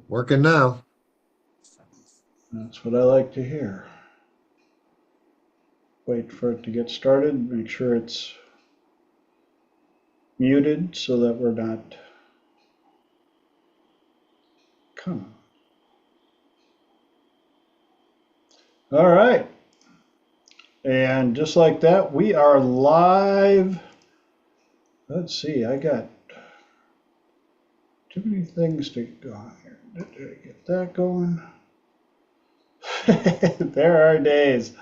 Working now. That's what I like to hear. Wait for it to get started. Make sure it's muted so that we're not. Come on. All right. And just like that, we are live. Let's see, I got too many things to go on here. Did I get that going? There are days.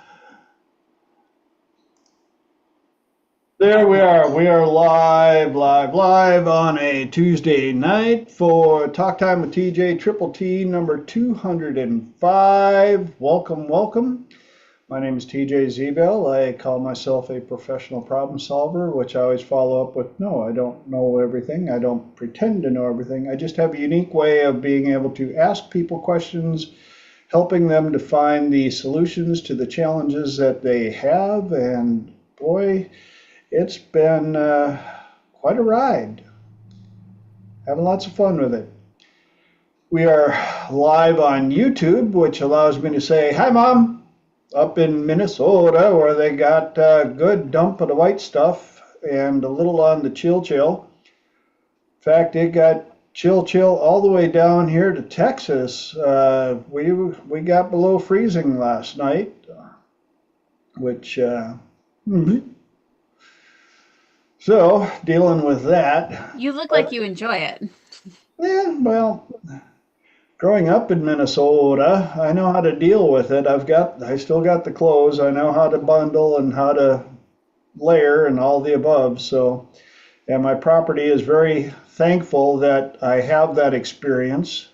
There we are. We are live on a Tuesday night for Talk Time with TJ Triple T number 205. Welcome, welcome. My name is TJ Zebel. I call myself a professional problem solver, which I always follow up with, no, I don't know everything. I don't pretend to know everything. I just have a unique way of being able to ask people questions, helping them to find the solutions to the challenges that they have. And boy, it's been quite a ride. Having lots of fun with it. We are live on YouTube, which allows me to say, hi, Mom, up in Minnesota, where they got a good dump of the white stuff and a little on the chill. In fact, it got chill all the way down here to Texas. We got below freezing last night, which... So, dealing with that. You look like you enjoy it. Yeah, well, growing up in Minnesota, I know how to deal with it. I still got the clothes. I know how to bundle and how to layer and all the above. So, and my property is very thankful that I have that experience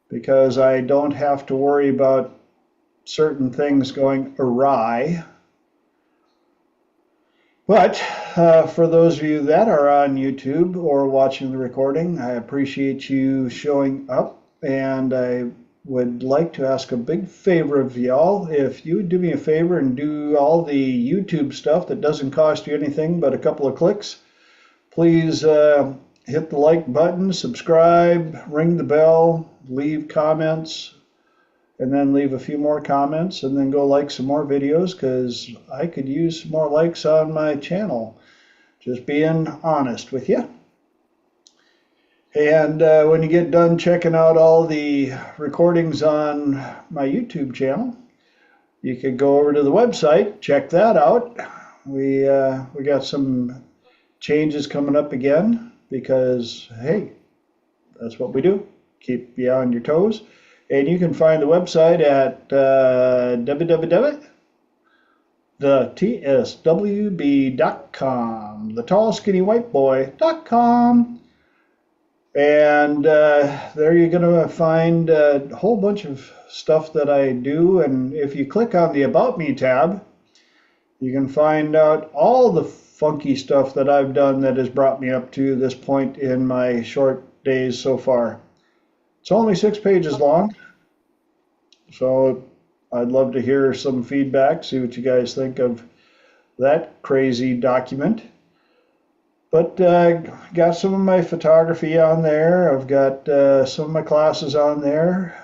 because I don't have to worry about certain things going awry. But for those of you that are on YouTube or watching the recording, I appreciate you showing up, and I would like to ask a big favor of y'all. If you would do me a favor and do all the YouTube stuff that doesn't cost you anything but a couple of clicks, please hit the like button, subscribe, ring the bell, leave comments, and then leave a few more comments, and then go like some more videos, because I could use some more likes on my channel. Just being honest with you. And when you get done checking out all the recordings on my YouTube channel, you could go over to the website, check that out. We got some changes coming up again, because hey, that's what we do. Keep you on your toes. And you can find the website at www.thetswb.com, thetallskinnywhiteboy.com. And there you're going to find a whole bunch of stuff that I do. And if you click on the About Me tab, you can find out all the funky stuff that I've done that has brought me up to this point in my short days so far. It's only 6 pages long, so I'd love to hear some feedback, see what you guys think of that crazy document. But got some of my photography on there. I've got some of my classes on there.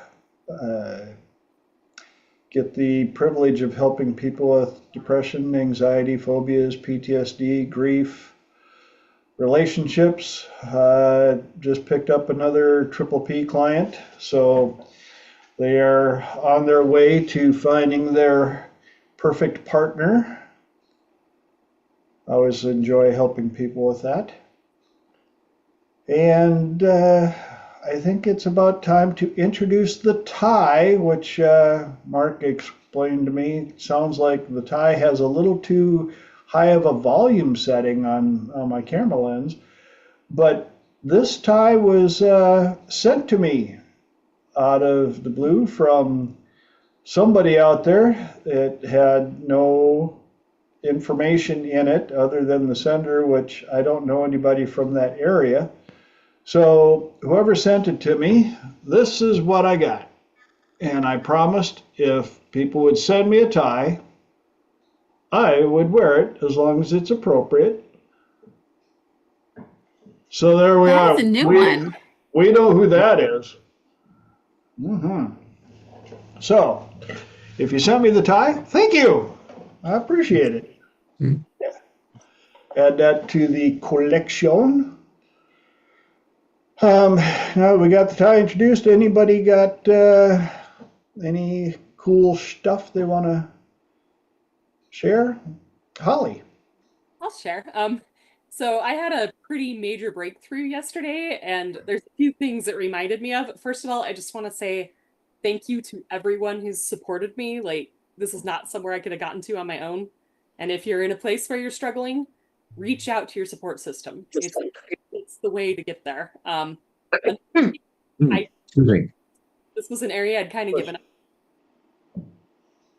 Get the privilege of helping people with depression, anxiety, phobias, PTSD, grief, relationships. Just picked up another triple P client, so they are on their way to finding their perfect partner. I always enjoy helping people with that. And I think it's about time to introduce the tie, which Mark explained to me. Sounds like the tie has a little too high of a volume setting on my camera lens, but this tie was sent to me out of the blue from somebody out there. It had no information in it other than the sender, which I don't know anybody from that area. So whoever sent it to me, this is what I got. And I promised if people would send me a tie, I would wear it as long as it's appropriate. So there we are. That is a new one. We know who that is. Mm-hmm. So, if you sent me the tie, thank you. I appreciate it. Hmm. Add that to the collection. Now we got the tie introduced. Anybody got any cool stuff they want to share? Holly. I'll share. So I had a pretty major breakthrough yesterday, and there's a few things it reminded me of. First of all, I just want to say thank you to everyone who's supported me. Like, this is not somewhere I could have gotten to on my own. And if you're in a place where you're struggling, reach out to your support system. It's the way to get there. And Hmm. I Excuse me. this was an area I'd kind of given up.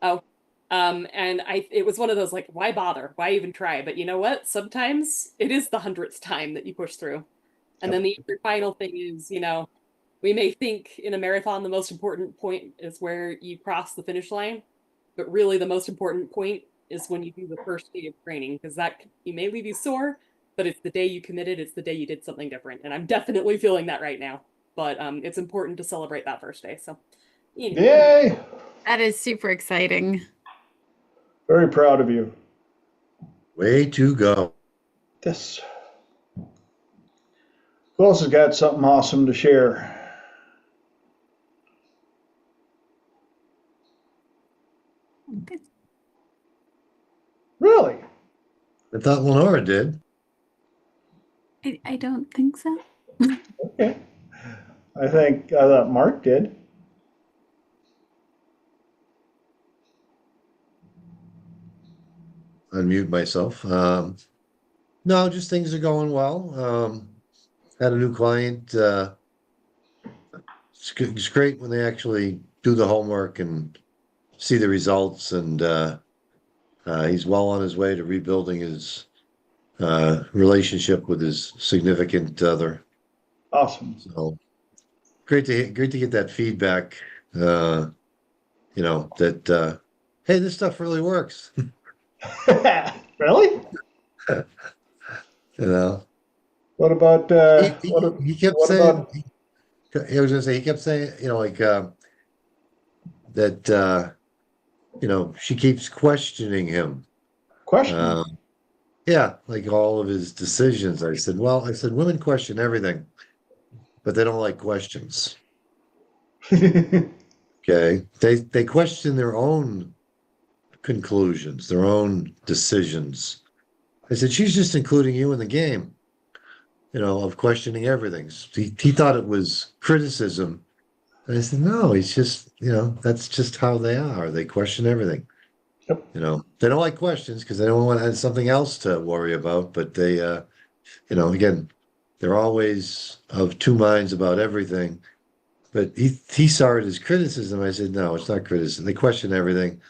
Oh, and it was one of those like, why bother? Why even try? But you know what? Sometimes it is the 100th time that you push through. And then the other final thing is, we may think in a marathon the most important point is where you cross the finish line, but really the most important point is when you do the first day of training, because that you may leave you sore, but it's the day you committed, it's the day you did something different. And I'm definitely feeling that right now. But it's important to celebrate that first day. So, Yay! That is super exciting. Very proud of you. Way to go. This. Who else has got something awesome to share? Okay. Really? I thought Lenora did. I don't think so. Okay. I thought Mark did. Unmute myself. No, just things are going well. Had a new client. It's great when they actually do the homework and see the results, and he's well on his way to rebuilding his relationship with his significant other. Awesome. So great to get that feedback. That hey, this stuff really works. Really? You know, What about he kept what saying. about I was gonna say he kept saying, like that. She keeps questioning him. questions? Yeah, like all of his decisions. I said, women question everything, but they don't like questions. Okay, they question their own conclusions, their own decisions. I said, she's just including you in the game, of questioning everything. He thought it was criticism. And I said, no, it's just, that's just how they are. They question everything. Yep. They don't like questions because they don't want to have something else to worry about. But they, again, they're always of two minds about everything. But he saw it as criticism. I said, no, it's not criticism. They question everything.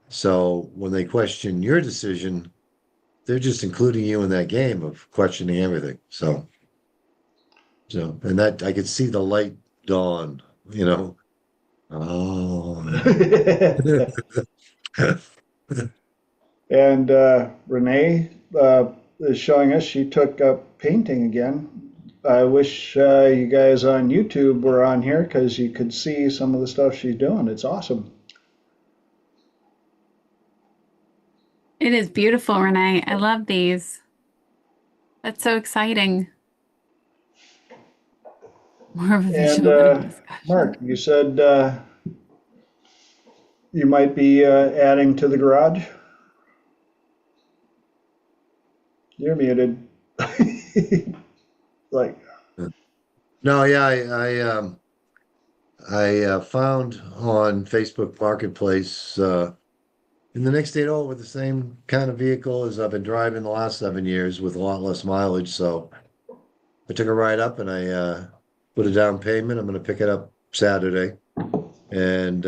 So when they question your decision, they're just including you in that game of questioning everything. And that I could see the light dawn, Oh. And Renee is showing us she took up painting again. I wish you guys on YouTube were on here because you could see some of the stuff she's doing. It's awesome. It is beautiful, Renee. I love these. That's so exciting. More of a And visual than a discussion. Mark, you said you might be adding to the garage. You're muted. Like, No, yeah, I found on Facebook Marketplace in the next state over with the same kind of vehicle as I've been driving the last 7 years with a lot less mileage. So I took a ride up and I put a down payment. I'm going to pick it up Saturday, and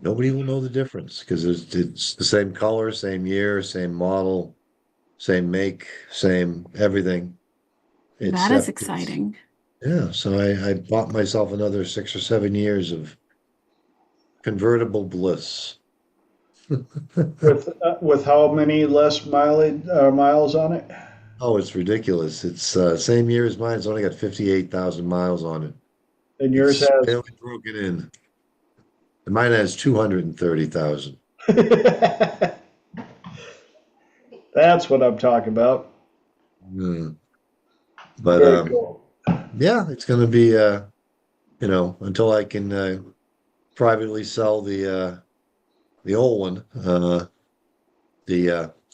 nobody will know the difference because it's the same color, same year, same model, same make, same everything. That is exciting. Yeah, so I bought myself another 6 or 7 years of convertible bliss. with how many less mileage miles on it? Oh, it's ridiculous. It's same year as mine. It's only got 58,000 miles on it. And yours It's has. barely broken in. And mine has 230,000. That's what I'm talking about. Mm. But Very cool. yeah, it's going to be until I can privately sell the old one. Of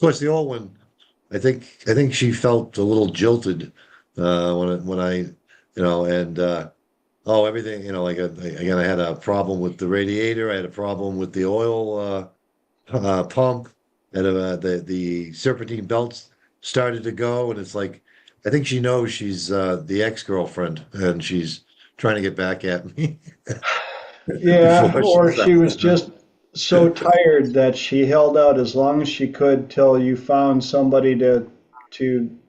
course, the old one. I think she felt a little jilted when I and everything like again I had a problem with the radiator. I had a problem with the oil pump, and the serpentine belts started to go, and it's like I think she knows she's the ex-girlfriend, and she's trying to get back at me Yeah, before she or she sells was just so it. tired that she held out as long as she could till you found somebody to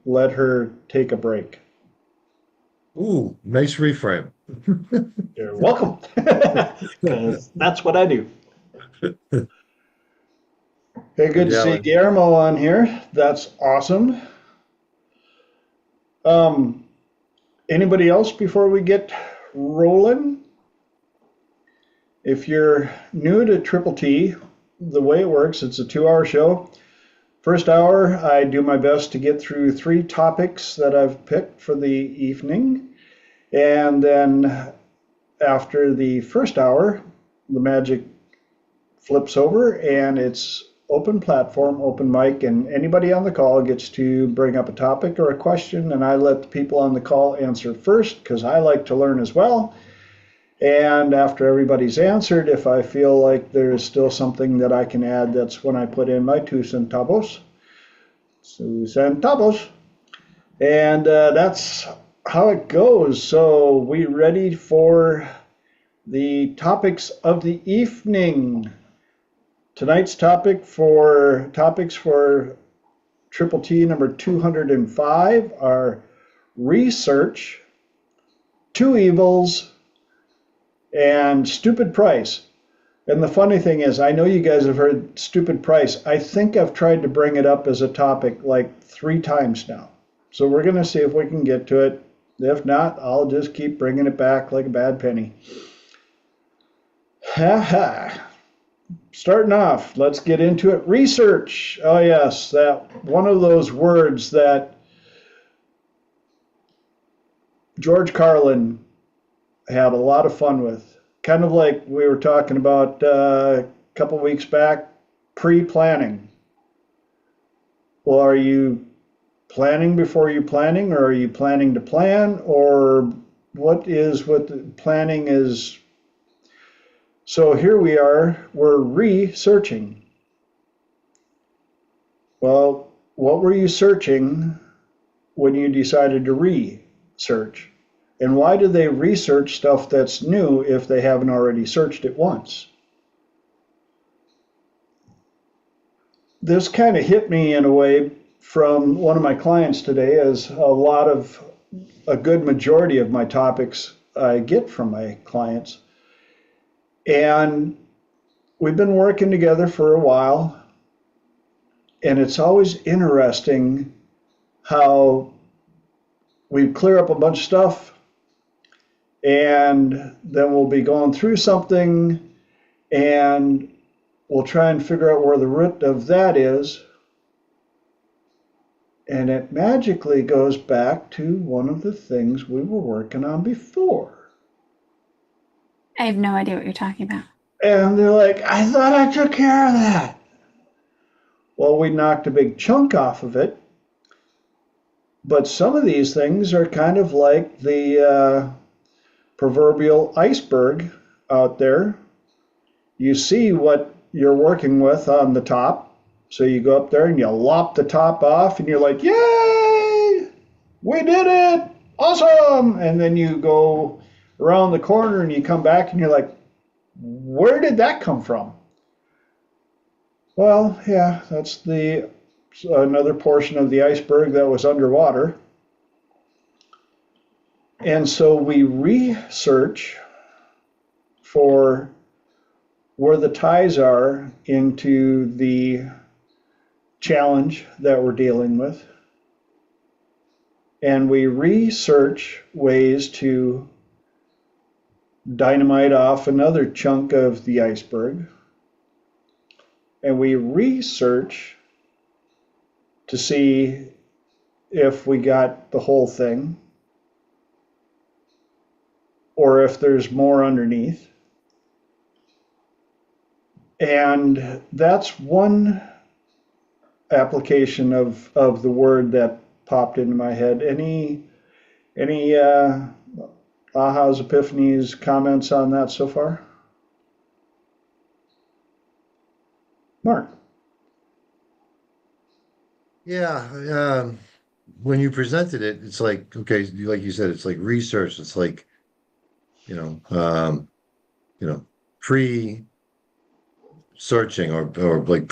let her take a break. Ooh, nice reframe. You're welcome, because that's what I do. Hey, good to Yeah, see Guillermo on here. That's awesome. Um, Anybody else before we get rolling? If you're new to Triple T, the way it works, it's a 2-hour show. First hour, I do my best to get through 3 topics that I've picked for the evening. And then after the first hour, the magic flips over and it's open platform, open mic, and anybody on the call gets to bring up a topic or a question, and I let the people on the call answer first because I like to learn as well. And after everybody's answered, if I feel like there's still something that I can add, that's when I put in my 2 centavos. And that's how it goes. So we ready for the topics of the evening? Tonight's topics for Triple T number 205 are research, 2 evils, and stupid price. And the funny thing is, I know you guys have heard stupid price. I think I've tried to bring it up as a topic like 3 times now. So we're going to see if we can get to it. If not, I'll just keep bringing it back like a bad penny. Ha ha. Starting off, let's get into it. Research. Oh yes, that one of those words that George Carlin had a lot of fun with. Kind of like we were talking about a couple weeks back, pre-planning. Well, are you planning before you're planning, or are you planning to plan, or what the planning is? So here we are, we're researching. Well, what were you searching when you decided to research? And why do they research stuff that's new if they haven't already searched it once? This kind of hit me in a way from one of my clients today, as a good majority of my topics I get from my clients. And we've been working together for a while, and it's always interesting how we clear up a bunch of stuff, and then we'll be going through something, and we'll try and figure out where the root of that is, and it magically goes back to one of the things we were working on before. I have no idea what you're talking about. And they're like, I thought I took care of that. Well, we knocked a big chunk off of it. But some of these things are kind of like the proverbial iceberg out there. You see what you're working with on the top. So you go up there and you lop the top off and you're like, yay, we did it, awesome. And then you go around the corner and you come back and you're like, where did that come from? Well, yeah, that's another portion of the iceberg that was underwater. And so we research for where the ties are into the challenge that we're dealing with. and we research ways to dynamite off another chunk of the iceberg, and we research to see if we got the whole thing or if there's more underneath. And that's one application of the word that popped into my head. Any ahas, epiphanies, comments on that so far? Mark? Yeah, when you presented it, it's like, okay, like you said, it's like research. It's like, you know, you know, pre-searching or like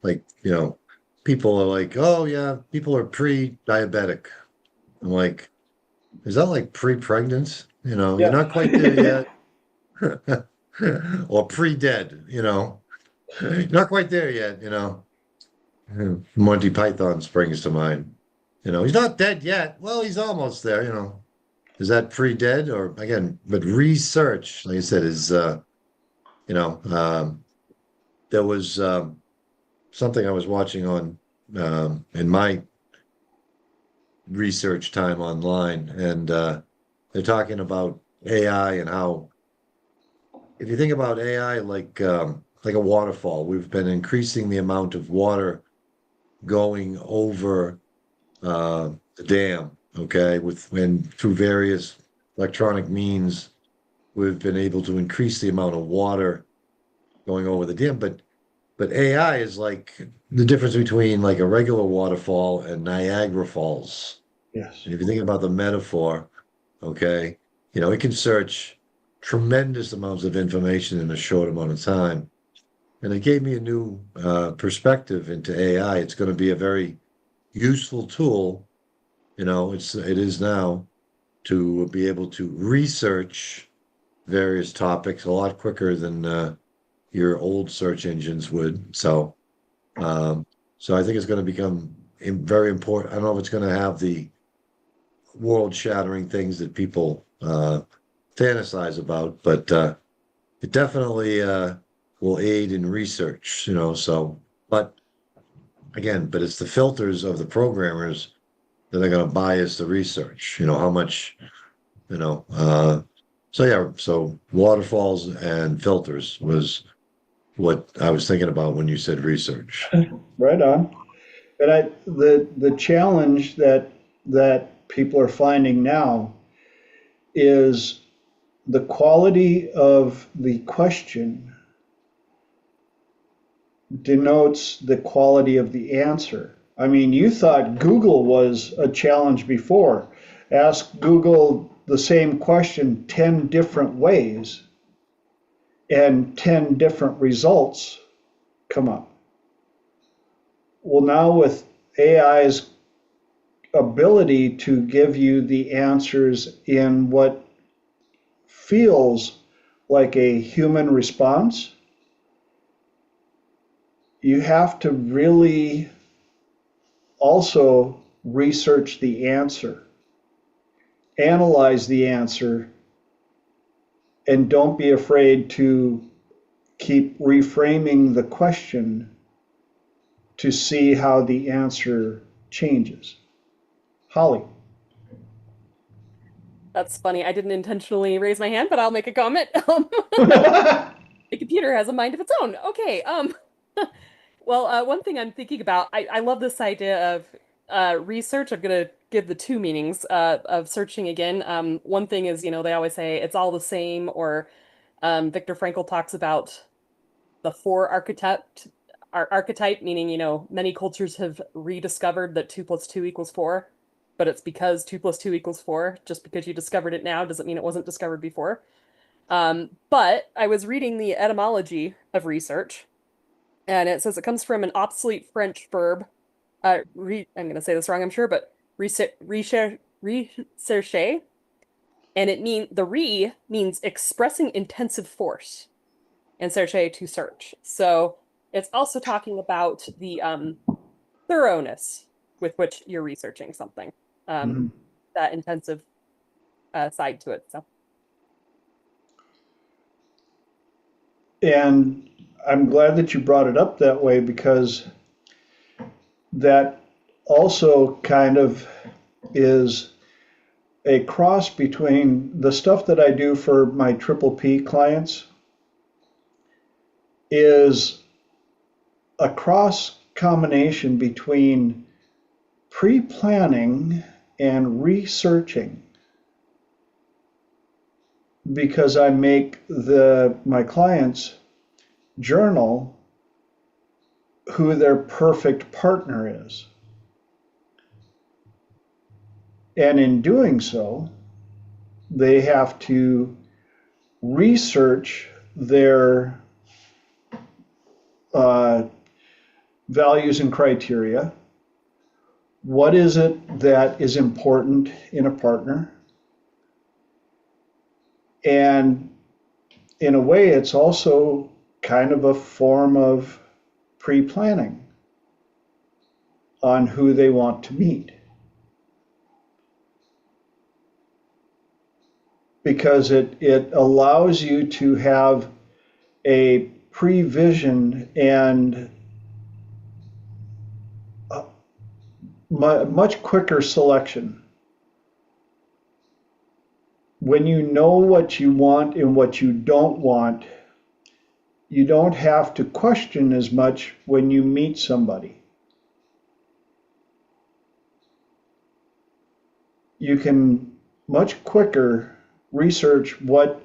like, people are like, oh yeah, people are pre-diabetic. I'm like, is that like pre-pregnant? You're Yeah. not quite there yet. Or pre-dead, not quite there yet. Monty Python springs to mind. He's not dead yet. Well, he's almost there. Is that pre-dead or again, but research, like I said, is you know, there was something I was watching on in my research time online, and they're talking about AI and how if you think about AI like a waterfall, we've been increasing the amount of water going over the dam, okay, when through various electronic means, we've been able to increase the amount of water going over the dam. But AI is like the difference between like a regular waterfall and Niagara Falls. Yes. And if you think about the metaphor, okay, it can search tremendous amounts of information in a short amount of time. And it gave me a new perspective into AI. It's going to be a very useful tool. It is now to be able to research various topics a lot quicker than your old search engines would. So I think it's going to become very important. I don't know if it's going to have the world-shattering things that people fantasize about, but it definitely will aid in research. But again, it's the filters of the programmers that are going to bias the research. How much, you know. So yeah, so waterfalls and filters was what I was thinking about when you said research. Right on. And the challenge that people are finding now is the quality of the question denotes the quality of the answer. I mean, you thought Google was a challenge before. Ask Google the same question 10 different ways, and 10 different results come up. Well, now with AI's ability to give you the answers in what feels like a human response, you have to really also research the answer, analyze the answer, and don't be afraid to keep reframing the question to see how the answer changes. Holly. That's funny. I didn't intentionally raise my hand, but I'll make a comment. The computer has a mind of its own. Okay. Well, one thing I'm thinking about, I love this idea of research. I'm gonna give the two meanings of searching again. One thing is, they always say it's all the same, or Viktor Frankl talks about the four archetype, meaning, many cultures have rediscovered that 2 + 2 = 4, but it's because 2 + 2 = 4. Just because you discovered it now doesn't mean it wasn't discovered before. But I was reading the etymology of research, and it says it comes from an obsolete French verb. I'm going to say this wrong, I'm sure, but rechercher, and the means expressing intensive force, and chercher to search. So it's also talking about the thoroughness with which you're researching something. Mhm. that intensive side to it. So And I'm glad that you brought it up that way, because that also kind of is a cross between the stuff that I do for my triple P clients, is a cross combination between pre-planning and researching, because I make my clients journal who their perfect partner is. And in doing so, they have to research their values and criteria. What is it that is important in a partner? And in a way, it's also kind of a form of pre-planning on who they want to meet. Because it allows you to have a prevision and a much quicker selection. When you know what you want and what you don't want, you don't have to question as much when you meet somebody. You can much quicker research to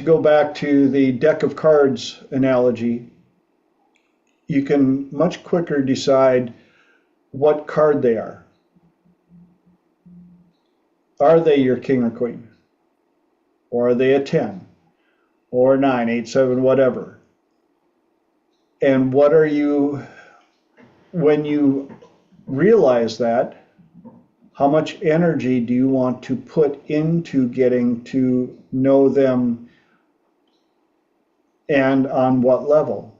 go back to the deck of cards analogy, you can much quicker decide what card they are. Are they your king or queen? Or are they a 10? Or 9, 8, 7, whatever? And what are you, when you realize that, how much energy do you want to put into getting to know them, and on what level?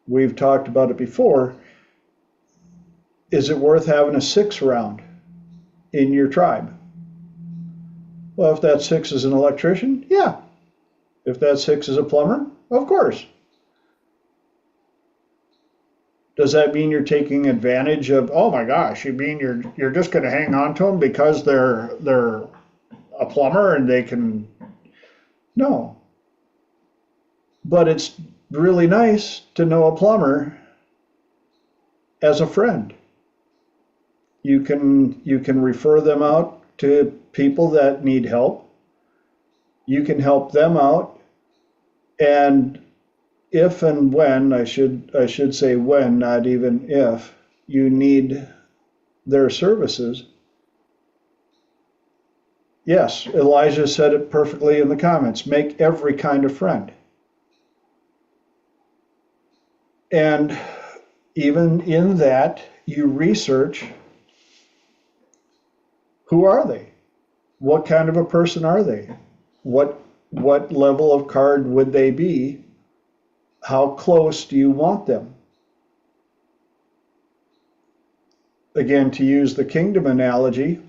We've talked about it before. Is it worth having a 6 around in your tribe? Well, if that 6 is an electrician, yeah. If that 6 is a plumber, of course. Does that mean you're taking advantage of, oh my gosh, you mean you're just going to hang on to them because they're a plumber and they can? No. But it's really nice to know a plumber as a friend. You can refer them out to people that need help. You can help them out, and if and when, I should say when, not even if, you need their services. Yes, Elijah said it perfectly in the comments. Make every kind of friend. And even in that, you research, who are they? What kind of a person are they? What level of card would they be? How close do you want them? Again, to use the kingdom analogy,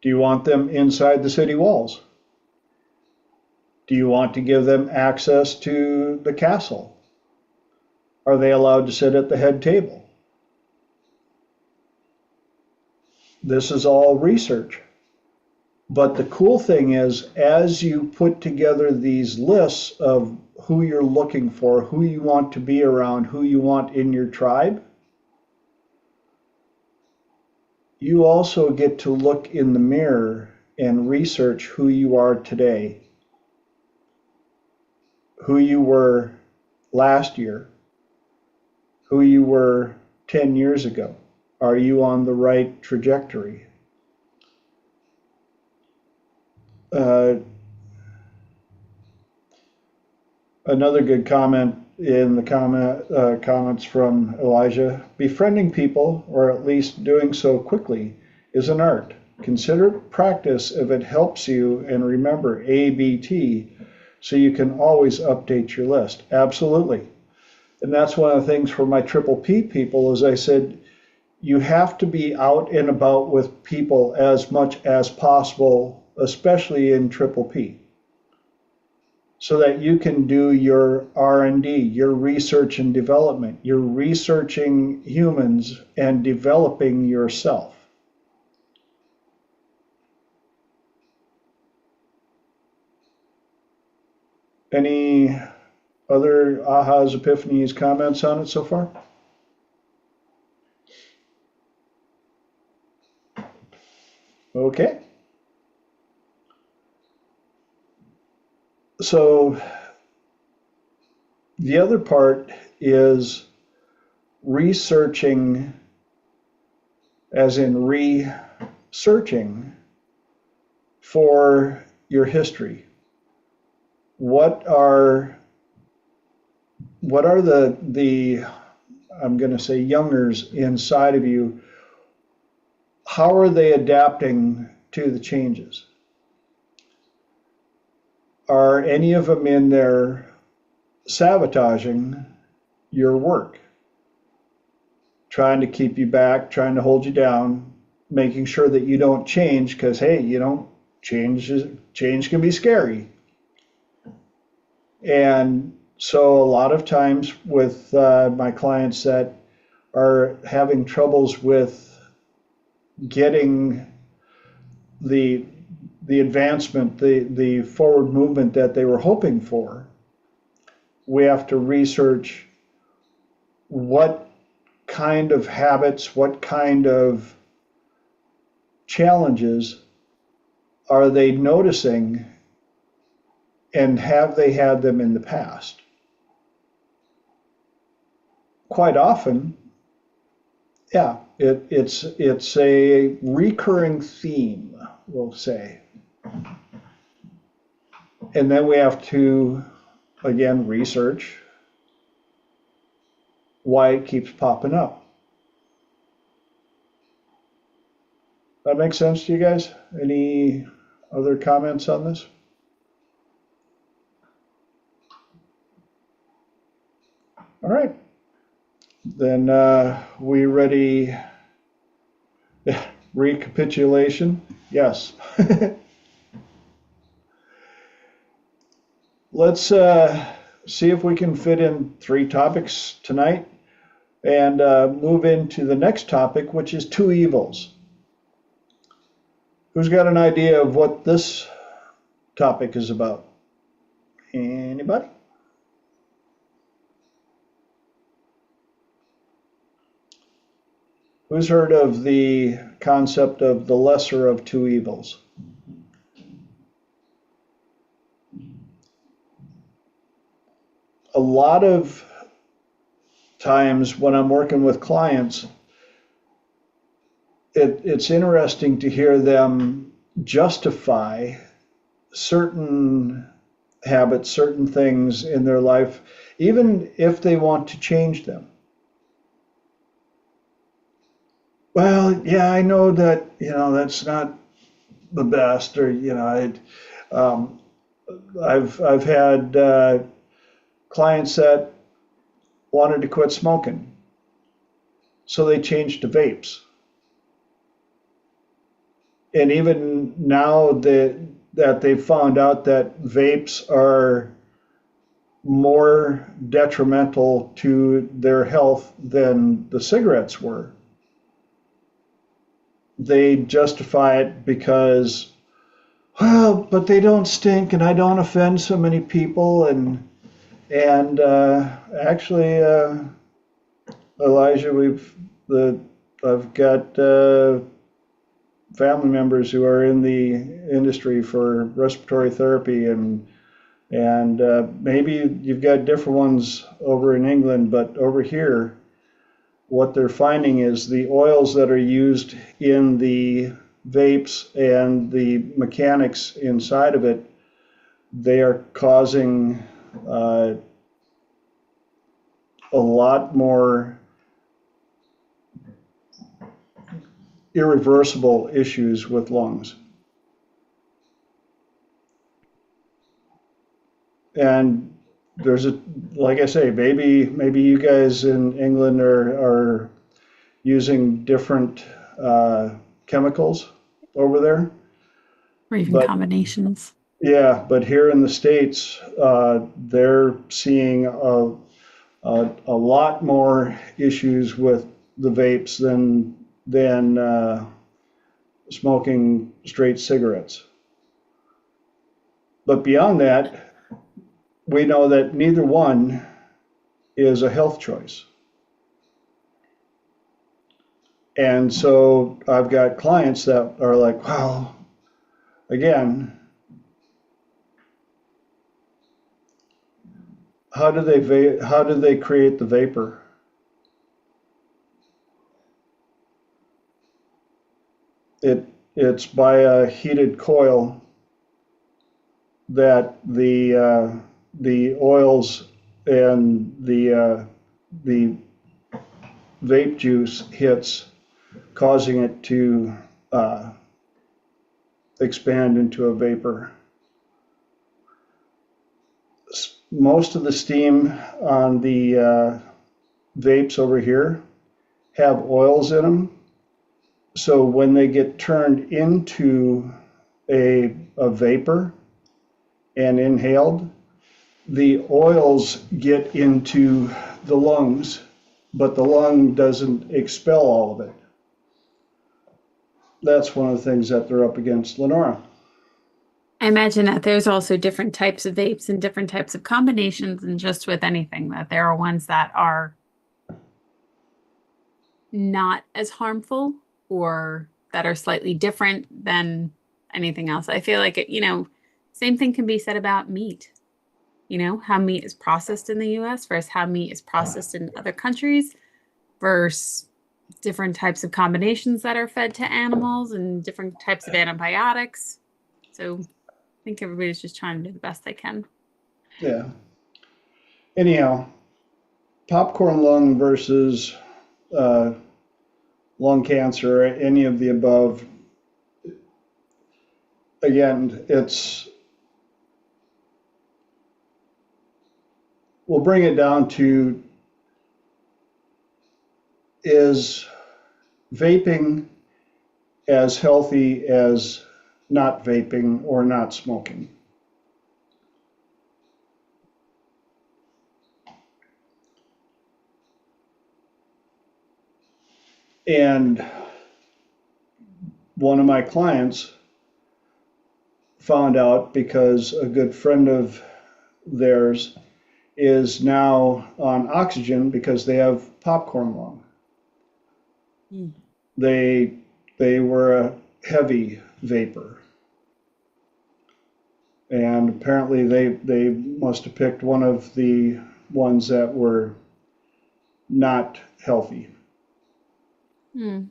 do you want them inside the city walls? Do you want to give them access to the castle? Are they allowed to sit at the head table? This is all research. But the cool thing is, as you put together these lists of who you're looking for, who you want to be around, who you want in your tribe, you also get to look in the mirror and research who you are today, who you were last year, who you were 10 years ago. Are you on the right trajectory? Another good comment in the comments from Elijah: befriending people, or at least doing so quickly, is an art. Consider practice if it helps you, and remember ABT, so you can always update your list. Absolutely. And that's one of the things for my triple P people, is I said, you have to be out and about with people as much as possible, especially in triple P, so that you can do your R&D, your research and development. You're researching humans and developing yourself. Any other ahas, epiphanies, comments on it so far? Okay. So the other part is researching, as in researching for your history. What are the I'm going to say youngers inside of you? How are they adapting to the changes? Are any of them in there sabotaging your work, trying to keep you back, trying to hold you down, making sure that you don't change? Because hey, change can be scary. And so a lot of times with my clients that are having troubles with getting the advancement, the forward movement that they were hoping for, we have to research what kind of habits, what kind of challenges are they noticing, and have they had them in the past? Quite often, yeah, it's a recurring theme, we'll say. And then we have to, again, research why it keeps popping up. That makes sense to you guys? Any other comments on this? All right. Then we ready? Recapitulation? Yes. Let's see if we can fit in 3 topics tonight and move into the next topic, which is 2 evils. Who's got an idea of what this topic is about? Anybody? Who's heard of the concept of the lesser of 2 evils? A lot of times when I'm working with clients, it's interesting to hear them justify certain habits, certain things in their life, even if they want to change them. Well, yeah, I know that, that's not the best, or, I've had clients that wanted to quit smoking, so they changed to vapes. And even now that they've found out that vapes are more detrimental to their health than the cigarettes were, they justify it because, well, but they don't stink and I don't offend so many people. And actually, Elijah, I've got family members who are in the industry for respiratory therapy, and maybe you've got different ones over in England, but over here, what they're finding is the oils that are used in the vapes and the mechanics inside of it, they are causing a lot more irreversible issues with lungs. And there's like I say, maybe you guys in England are using different chemicals over there. Or even But combinations. yeah, but here in the States, they're seeing a lot more issues with the vapes than smoking straight cigarettes. But beyond that, we know that neither one is a health choice. And so I've got clients that are like, well, again, how do they create the vapor? It's by a heated coil that the oils and the vape juice hits, causing it to expand into a vapor. Most of the steam on the vapes over here have oils in them. So when they get turned into a vapor and inhaled, the oils get into the lungs, but the lung doesn't expel all of it. That's one of the things that they're up against, Lenora. I imagine that there's also different types of vapes and different types of combinations, and just with anything, that there are ones that are not as harmful or that are slightly different than anything else. I feel like same thing can be said about meat. How meat is processed in the US versus how meat is processed in other countries versus different types of combinations that are fed to animals and different types of antibiotics. So I think everybody's just trying to do the best they can. Yeah. Anyhow, popcorn lung versus lung cancer, any of the above. Again, we'll bring it down to, is vaping as healthy as not vaping or not smoking? And one of my clients found out because a good friend of theirs is now on oxygen because they have popcorn lung. Mm. They were a heavy vapor. And apparently they must have picked one of the ones that were not healthy. Mm.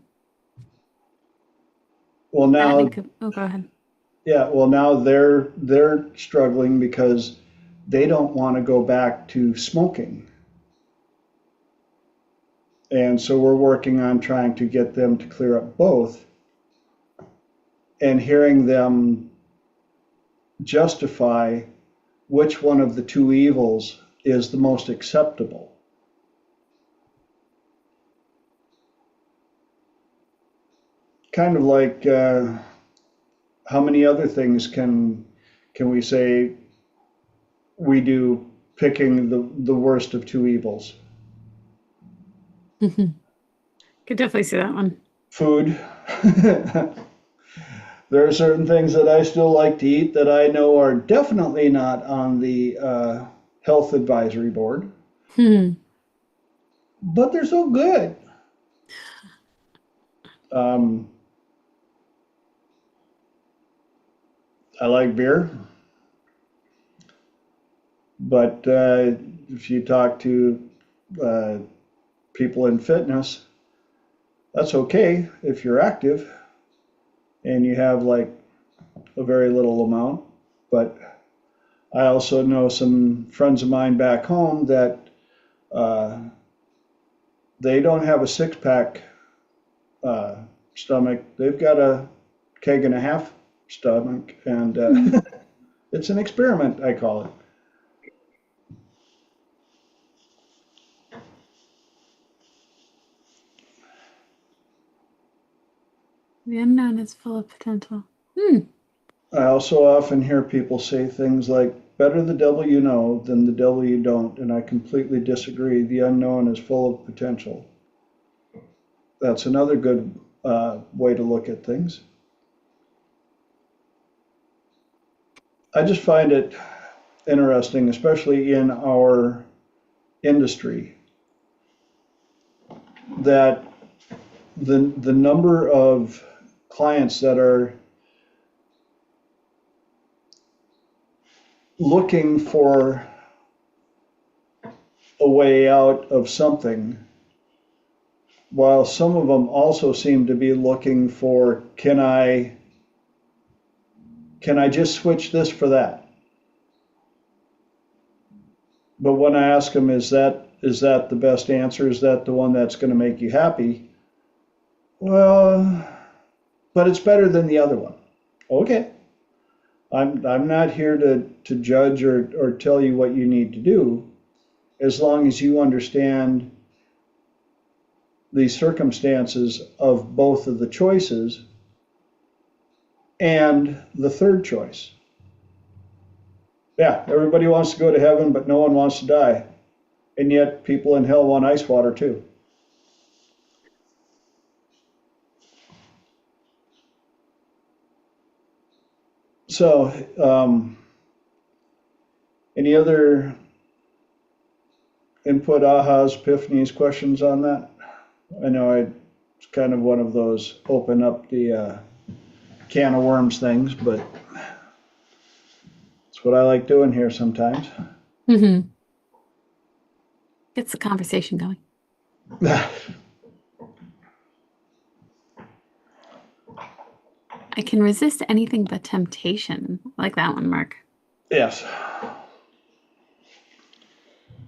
Well, now, go ahead. yeah, well, now they're struggling because they don't want to go back to smoking. And so we're working on trying to get them to clear up both, and hearing them justify which one of the two evils is the most acceptable. Kind of like how many other things can we say we do picking the worst of two evils? Could definitely see that one. Food. There are certain things that I still like to eat that I know are definitely not on the health advisory board, but they're so good. I like beer, but if you talk to people in fitness, that's okay if you're active and you have like a very little amount. But I also know some friends of mine back home that they don't have a six-pack stomach. They've got a keg and a half stomach, and it's an experiment, I call it. The unknown is full of potential. I also often hear people say things like, better the devil you know than the devil you don't, and I completely disagree. The unknown is full of potential. That's another good way to look at things. I just find it interesting, especially in our industry, that the number of clients that are looking for a way out of something, while some of them also seem to be looking for, can I just switch this for that? But when I ask them, is that the best answer? Is that the one that's going to make you happy? Well, but it's better than the other one. Okay. I'm not here to judge or tell you what you need to do, as long as you understand the circumstances of both of the choices and the third choice. Yeah, everybody wants to go to heaven, but no one wants to die. And yet people in hell want ice water too. So, any other input, ahas, epiphanies, questions on that? I know it's kind of one of those open up the can of worms things, but it's what I like doing here sometimes. Mm-hmm. Gets the conversation going. I can resist anything but temptation. I like that one, Mark. Yes.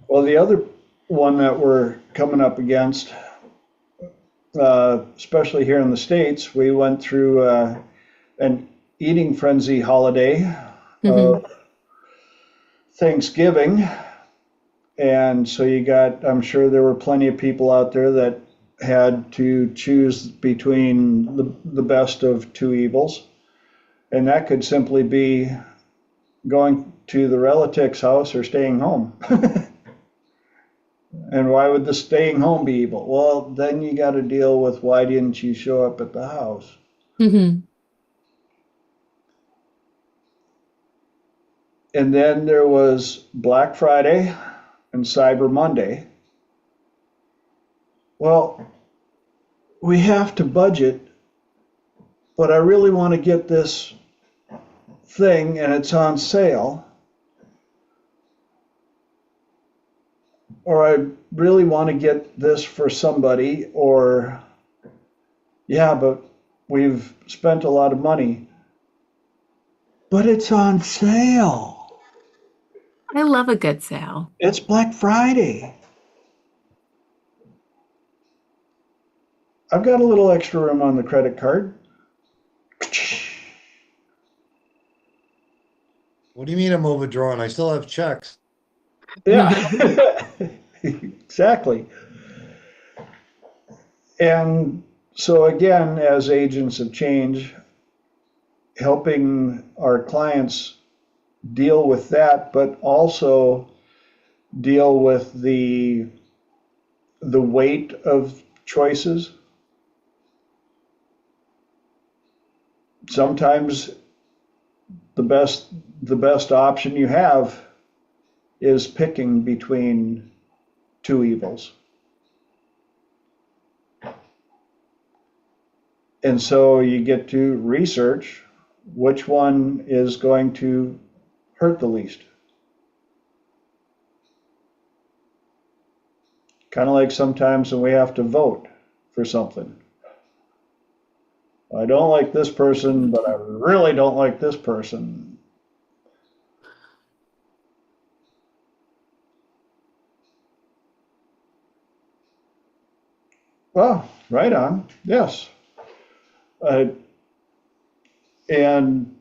Well, the other one that we're coming up against, especially here in the States, we went through an eating frenzy holiday, Thanksgiving. And so I'm sure there were plenty of people out there that had to choose between the best of two evils. And that could simply be going to the relative's house or staying home. And why would the staying home be evil? Well, then you got to deal with, why didn't you show up at the house? Mm-hmm. And then there was Black Friday and Cyber Monday. Well, we have to budget, but I really want to get this thing and it's on sale. Or I really want to get this for somebody, or yeah, but we've spent a lot of money, but it's on sale. I love a good sale. It's Black Friday. I've got a little extra room on the credit card. What do you mean I'm overdrawn? I still have checks. Yeah, exactly. And so again, as agents of change, helping our clients deal with that, but also deal with the weight of choices. Sometimes the best option you have is picking between two evils. And so you get to research which one is going to hurt the least. Kind of like sometimes when we have to vote for something. I don't like this person, but I really don't like this person. Well, right on. Yes. And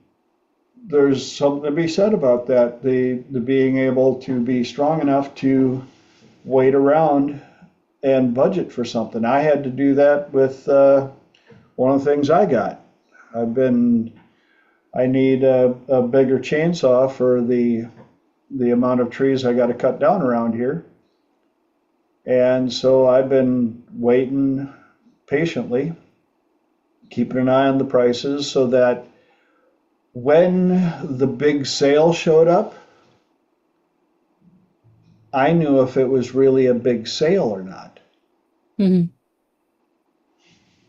there's something to be said about that. The being able to be strong enough to wait around and budget for something. I had to do that with one of the things I got. I need a bigger chainsaw for the amount of trees I got to cut down around here. And so I've been waiting patiently, keeping an eye on the prices so that when the big sale showed up, I knew if it was really a big sale or not. Mhm.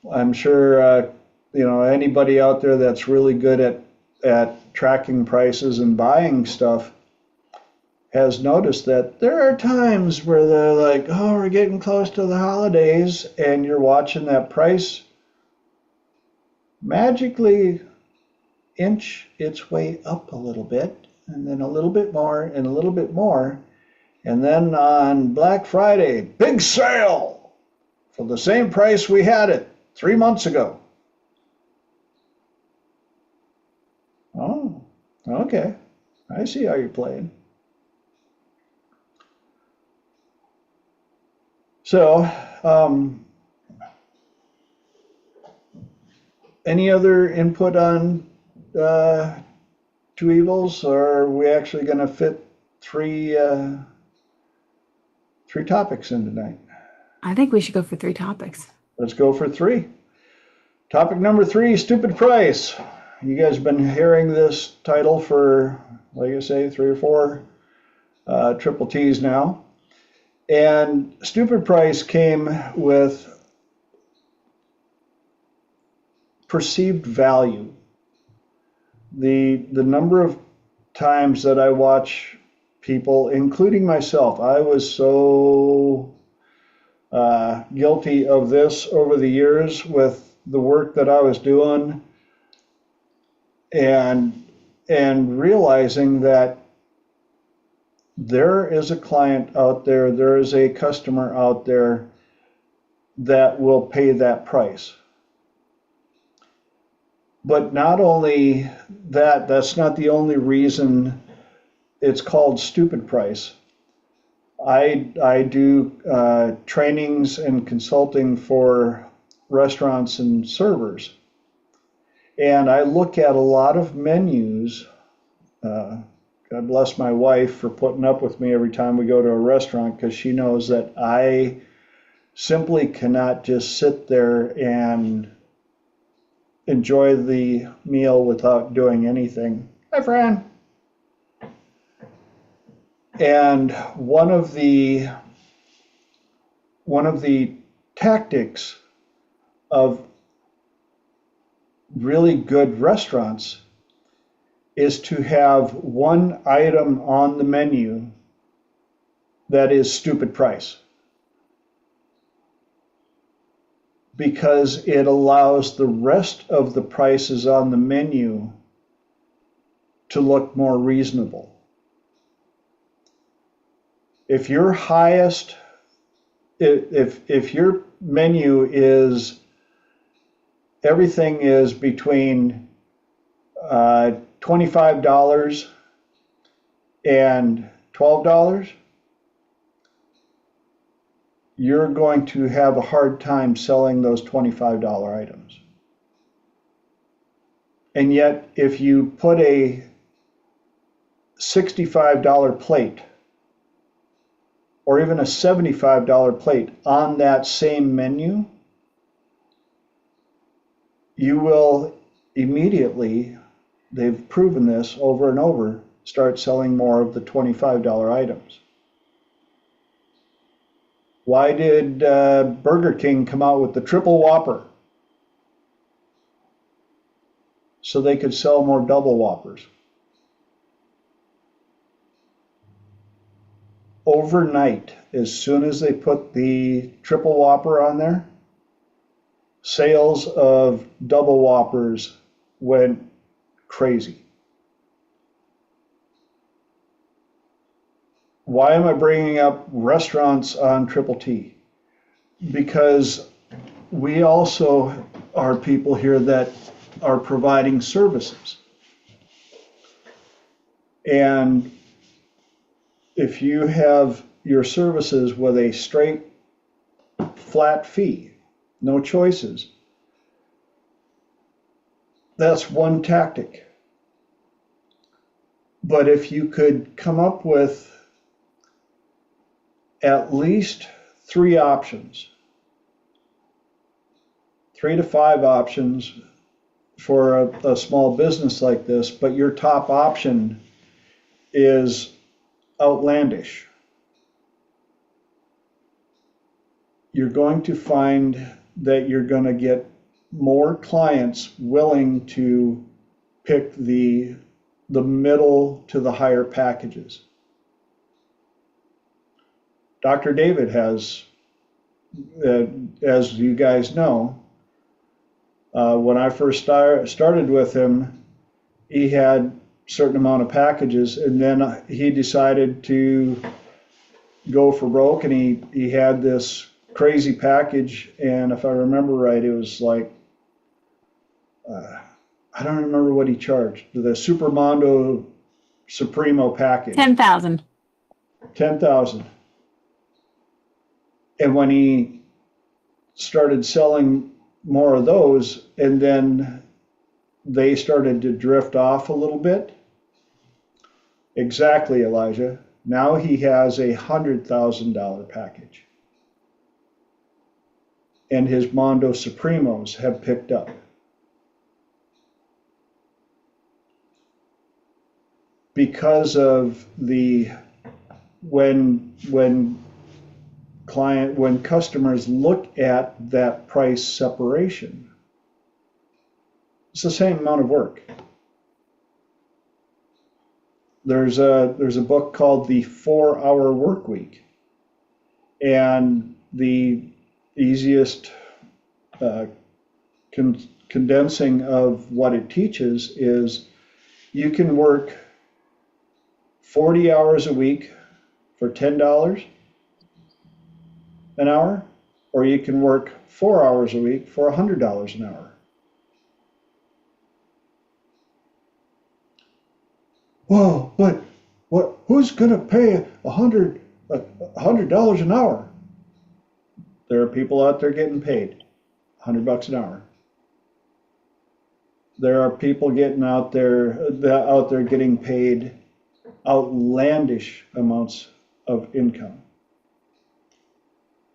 I'm sure, anybody out there that's really good at tracking prices and buying stuff has noticed that there are times where they're like, oh, we're getting close to the holidays, and you're watching that price magically inch its way up a little bit, and then a little bit more, and a little bit more. And then on Black Friday, big sale for the same price we had it 3 months ago. Oh, okay. I see how you're playing. So, any other input on two evils, or are we actually going to fit three topics in tonight? I think we should go for 3 topics. Let's go for 3. Topic number 3, stupid price. You guys have been hearing this title for, like I say, 3 or 4 triple T's now. And stupid price came with perceived value. The number of times that I watch people, including myself, I was so guilty of this over the years with the work that I was doing, and realizing that there is a client out there, there is a customer out there that will pay that price. But not only that, that's not the only reason it's called stupid price. I do trainings and consulting for restaurants and servers. And I look at a lot of menus. God bless my wife for putting up with me every time we go to a restaurant, because she knows that I simply cannot just sit there and enjoy the meal without doing anything. Hi, Fran. And one of the tactics of really good restaurants is to have one item on the menu that is stupid price, because it allows the rest of the prices on the menu to look more reasonable. If your your menu is, everything is between $25 and $12, you're going to have a hard time selling those $25 items. And yet, if you put a $65 plate or even a $75 plate on that same menu, you will immediately, they've proven this over and over, start selling more of the $25 items. Why did Burger King come out with the triple Whopper? So they could sell more double Whoppers. Overnight, as soon as they put the triple Whopper on there, sales of double Whoppers went crazy. Why am I bringing up restaurants on Triple T? Because we also are people here that are providing services. And if you have your services with a straight flat fee, no choices, That's one tactic. But if you could come up with at least 3 options, 3 to 5 options for a small business like this, but your top option is outlandish, you're going to find that you're going to get more clients willing to pick the middle to the higher packages. Dr. David has, as you guys know, when I first started with him, he had a certain amount of packages, and then he decided to go for broke, and he had this crazy package, and if I remember right, it was like, I don't remember what he charged, the Supermondo Supremo package. 10,000. 10,000. And when he started selling more of those, and then they started to drift off a little bit. Exactly, Elijah. Now he has a $100,000 package. And his Mondo Supremos have picked up. Because of when customers look at that price separation, it's the same amount of work. There's a book called The 4-Hour Work Week, and the easiest condensing of what it teaches is you can work 40 hours a week for $10 an hour, or you can work 4 hours a week for $100 an hour. Whoa, but what? Who's going to pay $100 an hour? There are people out there getting paid $100 an hour. There are people getting out there getting paid outlandish amounts of income.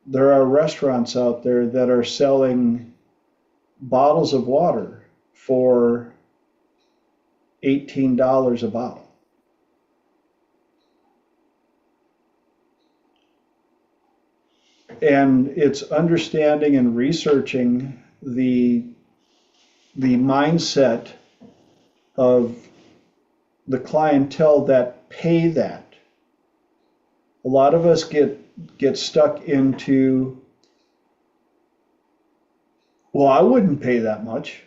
There are restaurants out there that are selling bottles of water for $18 a bottle. And it's understanding and researching the mindset of the clientele that pay that. A lot of us get stuck into, well, I wouldn't pay that much.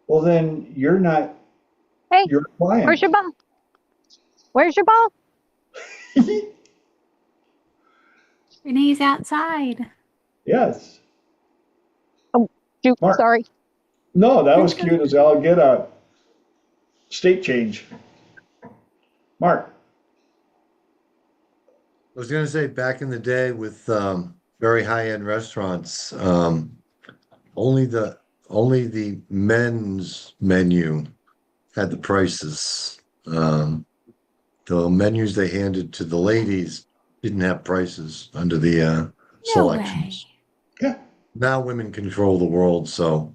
Well, then you're not your client. Where's your ball? Where's your ball? Renee's outside. Yes. Oh, shoot, Mark. sorry. No, that was cute as I'll get a state change. Mark. I was going to say back in the day with very high-end restaurants, only the men's menu had the prices. The menus they handed to the ladies didn't have prices under the selections. Yeah. Now women control the world, so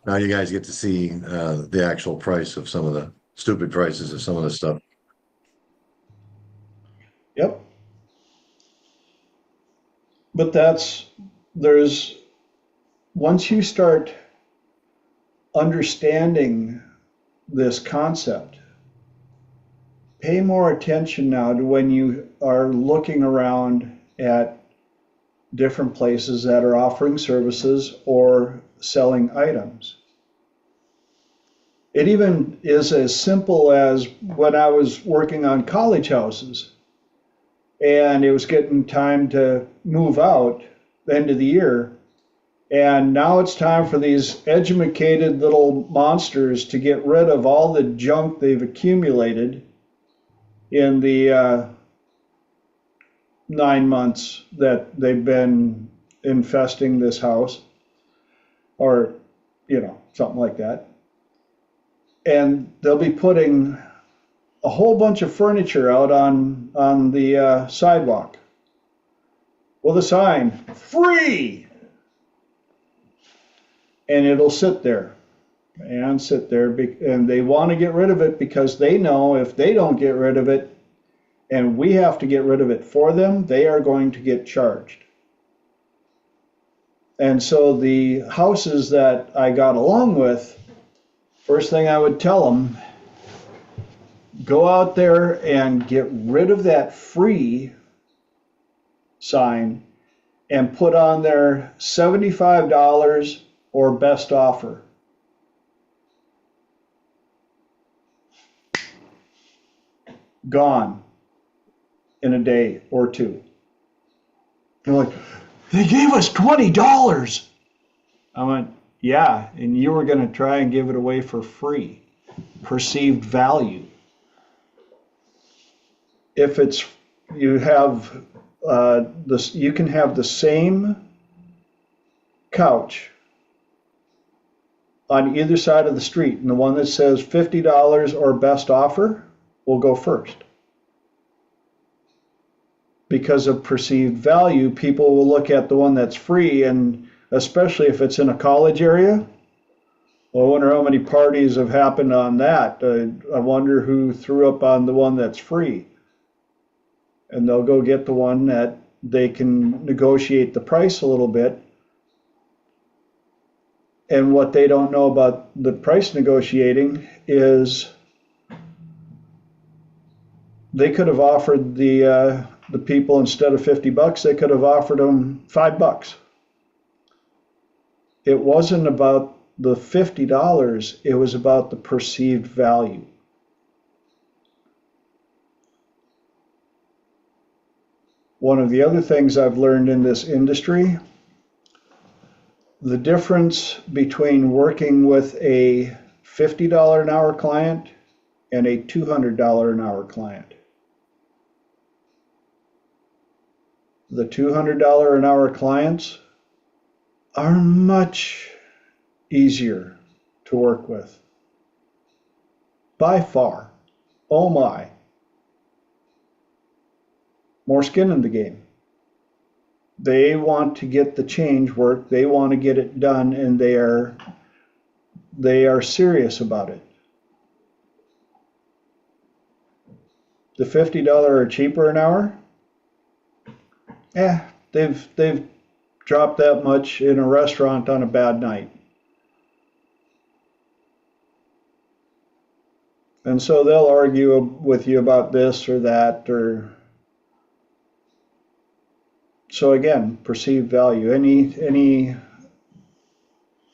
now you guys get to see the actual price of some of the stupid prices of some of the stuff. Yep. But once you start understanding this concept, pay more attention now to when you are looking around at different places that are offering services or selling items. It even is as simple as when I was working on college houses and it was getting time to move out the end of the year. And now it's time for these educated little monsters to get rid of all the junk they've accumulated in the 9 months that they've been infesting this house, or something like that. And they'll be putting a whole bunch of furniture out on the sidewalk with a sign, free, and it'll sit there and they want to get rid of it because they know if they don't get rid of it and we have to get rid of it for them, they are going to get charged. And so the houses that I got along with, first thing I would tell them, go out there and get rid of that free sign and put on there $75 or best offer. Gone in a day or two. They're like, they gave us $20. I went, yeah, and you were going to try and give it away for free. Perceived value. If it's, you have this, you can have the same couch on either side of the street, and the one that says $50 or best offer will go first. Because of perceived value, people will look at the one that's free, and especially if it's in a college area, well, I wonder how many parties have happened on that. I wonder who threw up on the one that's free. And they'll go get the one that they can negotiate the price a little bit. And what they don't know about the price negotiating is they could have offered the people, instead of $50, they could have offered them $5. It wasn't about the $50, it was about the perceived value. One of the other things I've learned in this industry, the difference between working with a $50 an hour client and a $200 an hour client. The $200 an hour clients are much easier to work with. By far. Oh my. More skin in the game. They want to get the change work, they want to get it done, and they are serious about it. The $50 or cheaper an hour, they've dropped that much in a restaurant on a bad night. And so they'll argue with you about this or that, or so again, perceived value. Any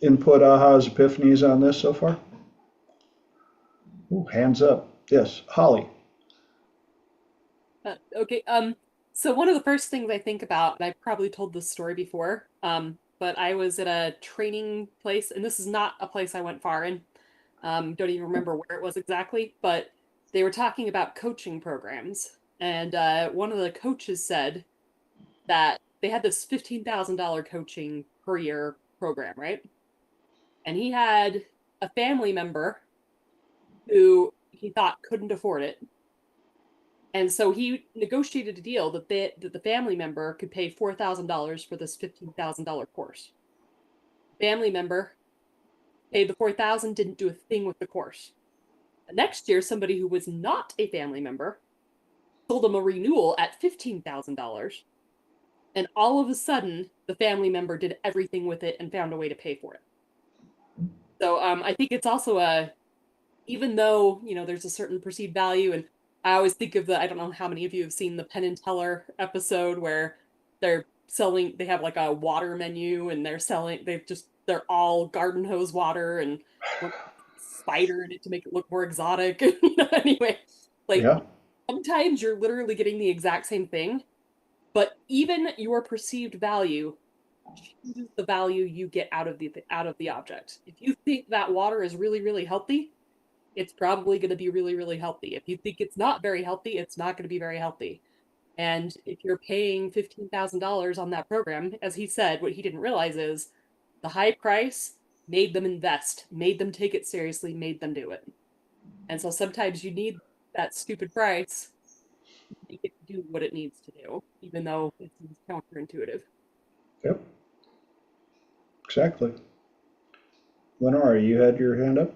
input, ahas, epiphanies on this so far? Ooh, hands up. Yes, Holly. Okay. So one of the first things I think about, and I've probably told this story before, but I was at a training place, and this is not a place I went far in. Don't even remember where it was exactly, but they were talking about coaching programs, and one of the coaches said that they had this $15,000 coaching per year program, right? And he had a family member who he thought couldn't afford it. And so he negotiated a deal that the family member could pay $4,000 for this $15,000 course. Family member paid the $4,000, didn't do a thing with the course. The next year, somebody who was not a family member sold him a renewal at $15,000. And all of a sudden, the family member did everything with it and found a way to pay for it. So I think it's also even though, there's a certain perceived value, and I always think of I don't know how many of you have seen the Penn and Teller episode where they have like a water menu, and they're all garden hose water and spider in it to make it look more exotic. Anyway, Yeah. Sometimes you're literally getting the exact same thing, but even your perceived value changes the value you get out of the object. If you think that water is really, really healthy, it's probably going to be really, really healthy. If you think it's not very healthy, it's not going to be very healthy. And if you're paying $15,000 on that program, as he said, what he didn't realize is the high price made them invest, made them take it seriously, made them do it. And so sometimes you need that stupid price to make it do what it needs to do, even though it seems counterintuitive. Yep, exactly. Lenora, you had your hand up?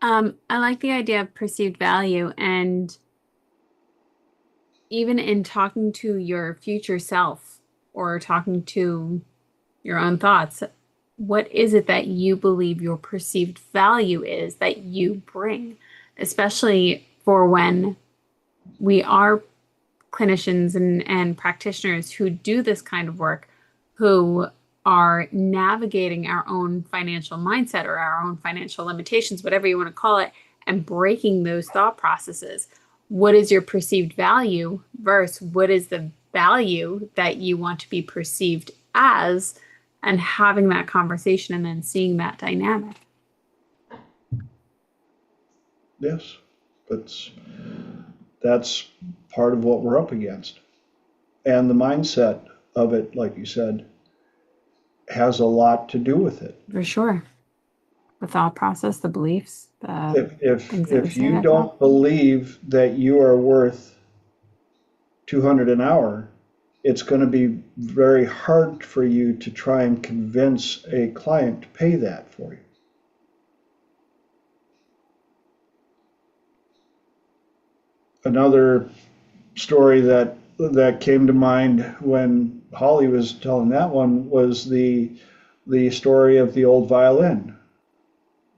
I like the idea of perceived value, and even in talking to your future self or talking to your own thoughts, what is it that you believe your perceived value is that you bring, especially for when we are clinicians and practitioners who do this kind of work, who are navigating our own financial mindset or our own financial limitations, whatever you want to call it, and breaking those thought processes. What is your perceived value versus what is the value that you want to be perceived as, and having that conversation and then seeing that dynamic. Yes, that's part of what we're up against. And the mindset of it, like you said, has a lot to do with it. For sure. The thought process, the beliefs, the things that we If say you out don't loud. believe that you are worth 200 an hour, it's going to be very hard for you to try and convince a client to pay that for you. Another story that came to mind when Holly was telling that one was the story of the old violin.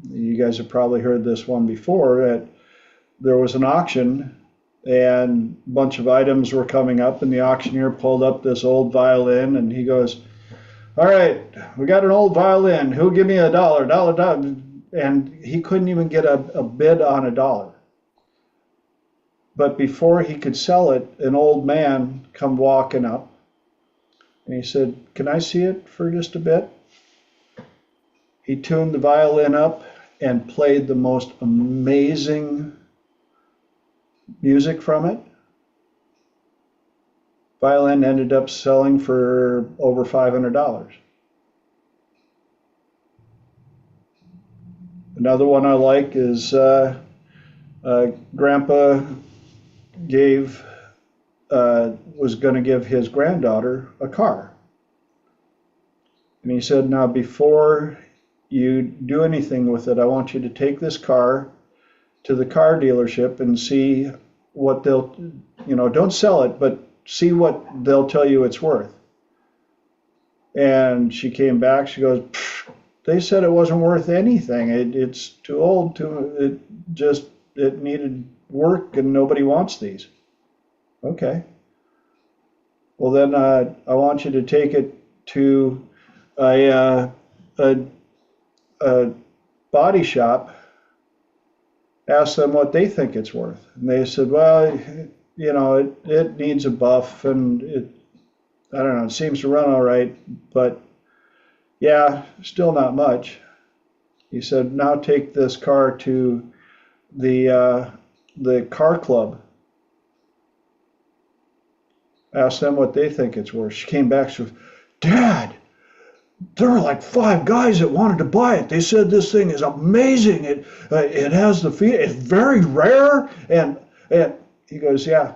You guys have probably heard this one before, that there was an auction and a bunch of items were coming up, and the auctioneer pulled up this old violin and he goes, "All right, we got an old violin. Who'll give me $1? And he couldn't even get a bid on $1. But before he could sell it, an old man come walking up and he said, "Can I see it for just a bit?" He tuned the violin up and played the most amazing music from it. Violin ended up selling for over $500. Another one I like is Grandpa was going to give his granddaughter a car. And he said, "Now, before you do anything with it, I want you to take this car to the car dealership and see what they'll, don't sell it, but see what they'll tell you it's worth." And she came back, she goes, "They said it wasn't worth anything. It's too old, it needed work and nobody wants these." Okay. Well, then I want you to take it to a body shop, ask them what they think it's worth. And they said, "Well, it needs a buff and I don't know, it seems to run all right, but yeah, still not much." He said, "Now take this car to the car club. Ask them what they think it's worth." She came back, she was, "Dad, there were like 5 guys that wanted to buy it. They said this thing is amazing. It has the feel. It's very rare." And he goes, "Yeah,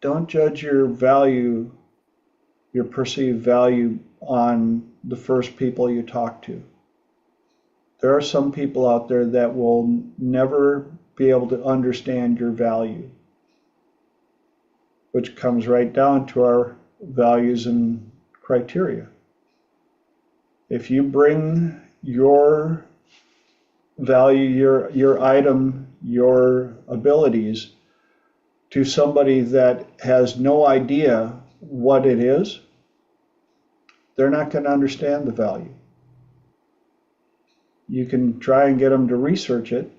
don't judge your value, your perceived value, on the first people you talk to. There are some people out there that will never be able to understand your value," which comes right down to our values and criteria. If you bring your value, your item, your abilities to somebody that has no idea what it is, they're not going to understand the value. You can try and get them to research it,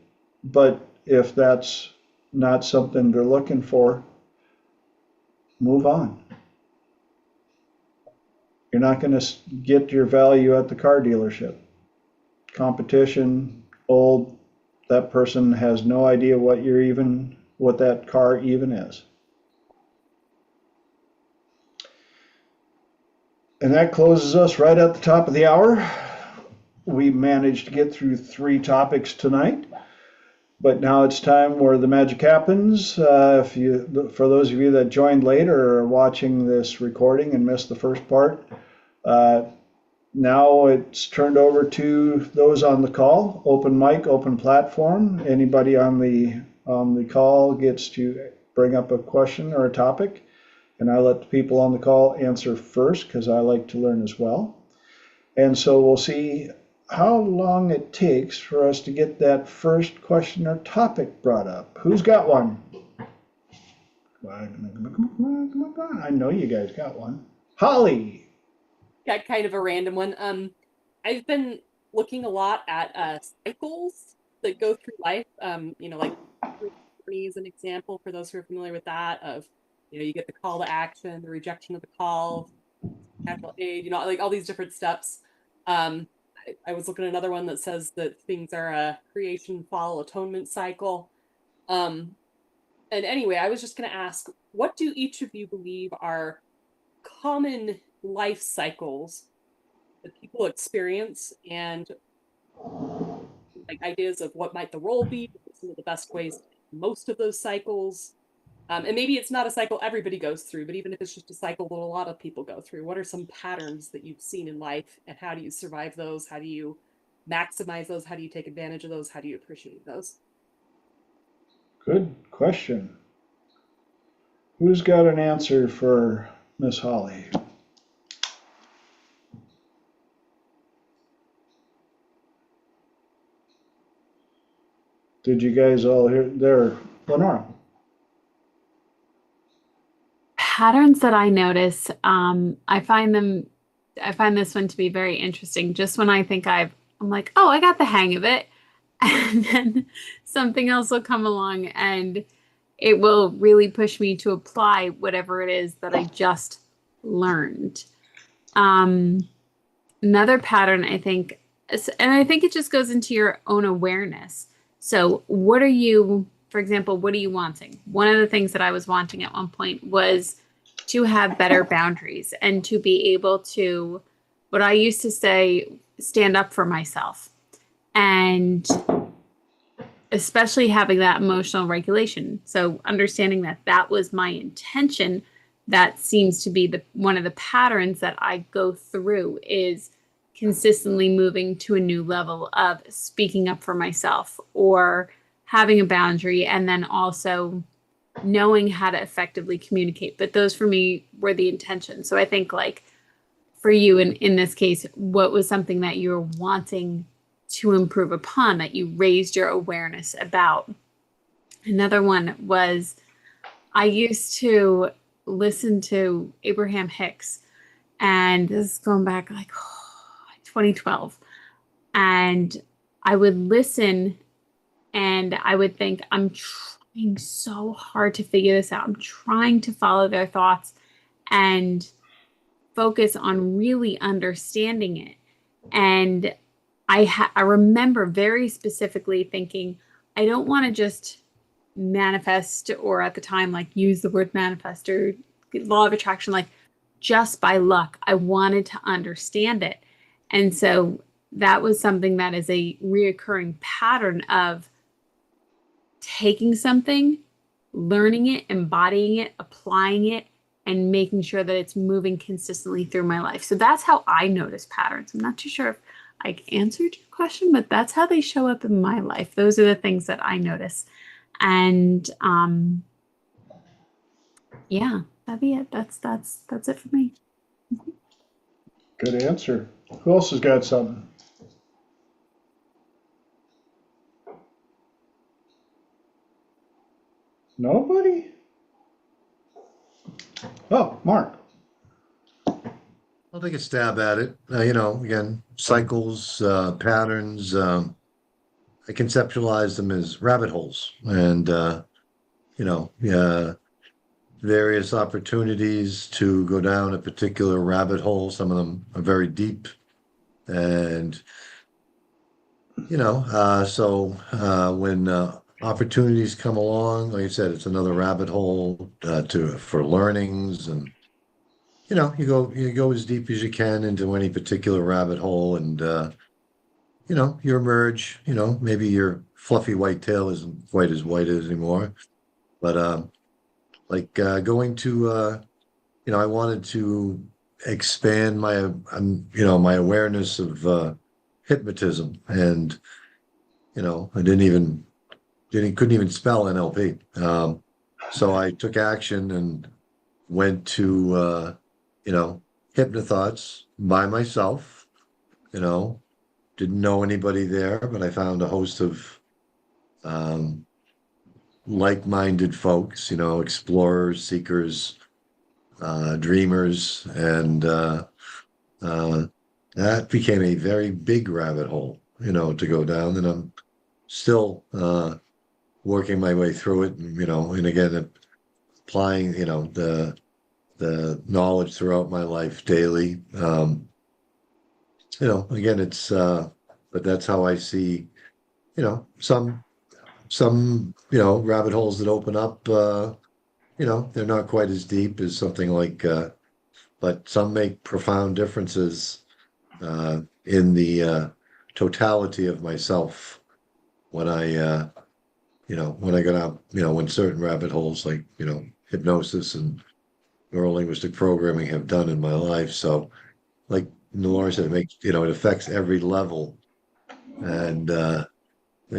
but if that's not something they're looking for, move on. You're not going to get your value at the car dealership. Competition, old, that person has no idea what that car even is. And that closes us right at the top of the hour. we managed to get through 3 topics tonight. But now it's time where the magic happens. For those of you that joined later or are watching this recording and missed the first part, now it's turned over to those on the call. Open mic, open platform. Anybody on the call gets to bring up a question or a topic, and I let the people on the call answer first because I like to learn as well. And so we'll see how long it takes for us to get that first question or topic brought up. Who's got one? Come on. I know you guys got one. Holly. Got kind of a random one. I've been looking a lot at cycles that go through life. Like journey is an example for those who are familiar with that. Of you get the call to action, the rejection of the call, natural age, like all these different steps. I was looking at another one that says that things are a creation, fall, atonement cycle. And anyway, I was just going to ask, what do each of you believe are common life cycles that people experience, and like ideas of what might the role be, some of the best ways to make most of those cycles? And maybe it's not a cycle everybody goes through, but even if it's just a cycle that a lot of people go through, what are some patterns that you've seen in life, and how do you survive those? How do you maximize those? How do you take advantage of those? How do you appreciate those? Good question. Who's got an answer for Miss Holly? Did you guys all hear there? Lenora. Patterns that I notice, I find this one to be very interesting. Just when I think I'm like, oh, I got the hang of it. And then something else will come along and it will really push me to apply whatever it is that I just learned. Another pattern, I think, and I think it just goes into your own awareness. So what are you, for example, what are you wanting? One of the things that I was wanting at one point was to have better boundaries and to be able to, what I used to say, stand up for myself. And especially having that emotional regulation. So understanding that that was my intention, that seems to be one of the patterns that I go through, is consistently moving to a new level of speaking up for myself or having a boundary, and then also knowing how to effectively communicate. But those for me were the intention. So I think, like, for you in this case, what was something that you were wanting to improve upon, that you raised your awareness about? Another one was, I used to listen to Abraham Hicks, and this is going back like 2012. And I would listen and I would think, I'm trying so hard to figure this out. I'm trying to follow their thoughts and focus on really understanding it. And I remember very specifically thinking, I don't want to just manifest, or at the time, like, use the word manifest or law of attraction, like just by luck. I wanted to understand it. And so that was something that is a reoccurring pattern of taking something, learning it, embodying it, applying it, and making sure that it's moving consistently through my life. So that's how I notice patterns. I'm not too sure if I answered your question, but that's how they show up in my life. Those are the things that I notice. And yeah, that'd be it. That's it for me. Good answer. Who else has got something? Nobody? Oh, Mark. I'll take a stab at it. Again, cycles, patterns. I conceptualize them as rabbit holes, and various opportunities to go down a particular rabbit hole. Some of them are very deep, and so when opportunities come along, like I said, it's another rabbit hole for learnings, and you go as deep as you can into any particular rabbit hole, and you emerge, maybe your fluffy white tail isn't quite as white as anymore, but like going to I wanted to expand my awareness of hypnotism, and I couldn't even spell NLP. So I took action and went to hypnothoughts by myself. you know didn't know anybody there, but I found a host of um, like-minded folks, explorers, seekers, dreamers, and uh, that became a very big rabbit hole, to go down, and I'm still working my way through it, and again, applying, the knowledge throughout my life daily. Again, but that's how I see, some, rabbit holes that open up, they're not quite as deep as something like, but some make profound differences in the totality of myself when when I got out, when certain rabbit holes like, hypnosis and neurolinguistic programming have done in my life. So, like Laura said, it affects every level. And I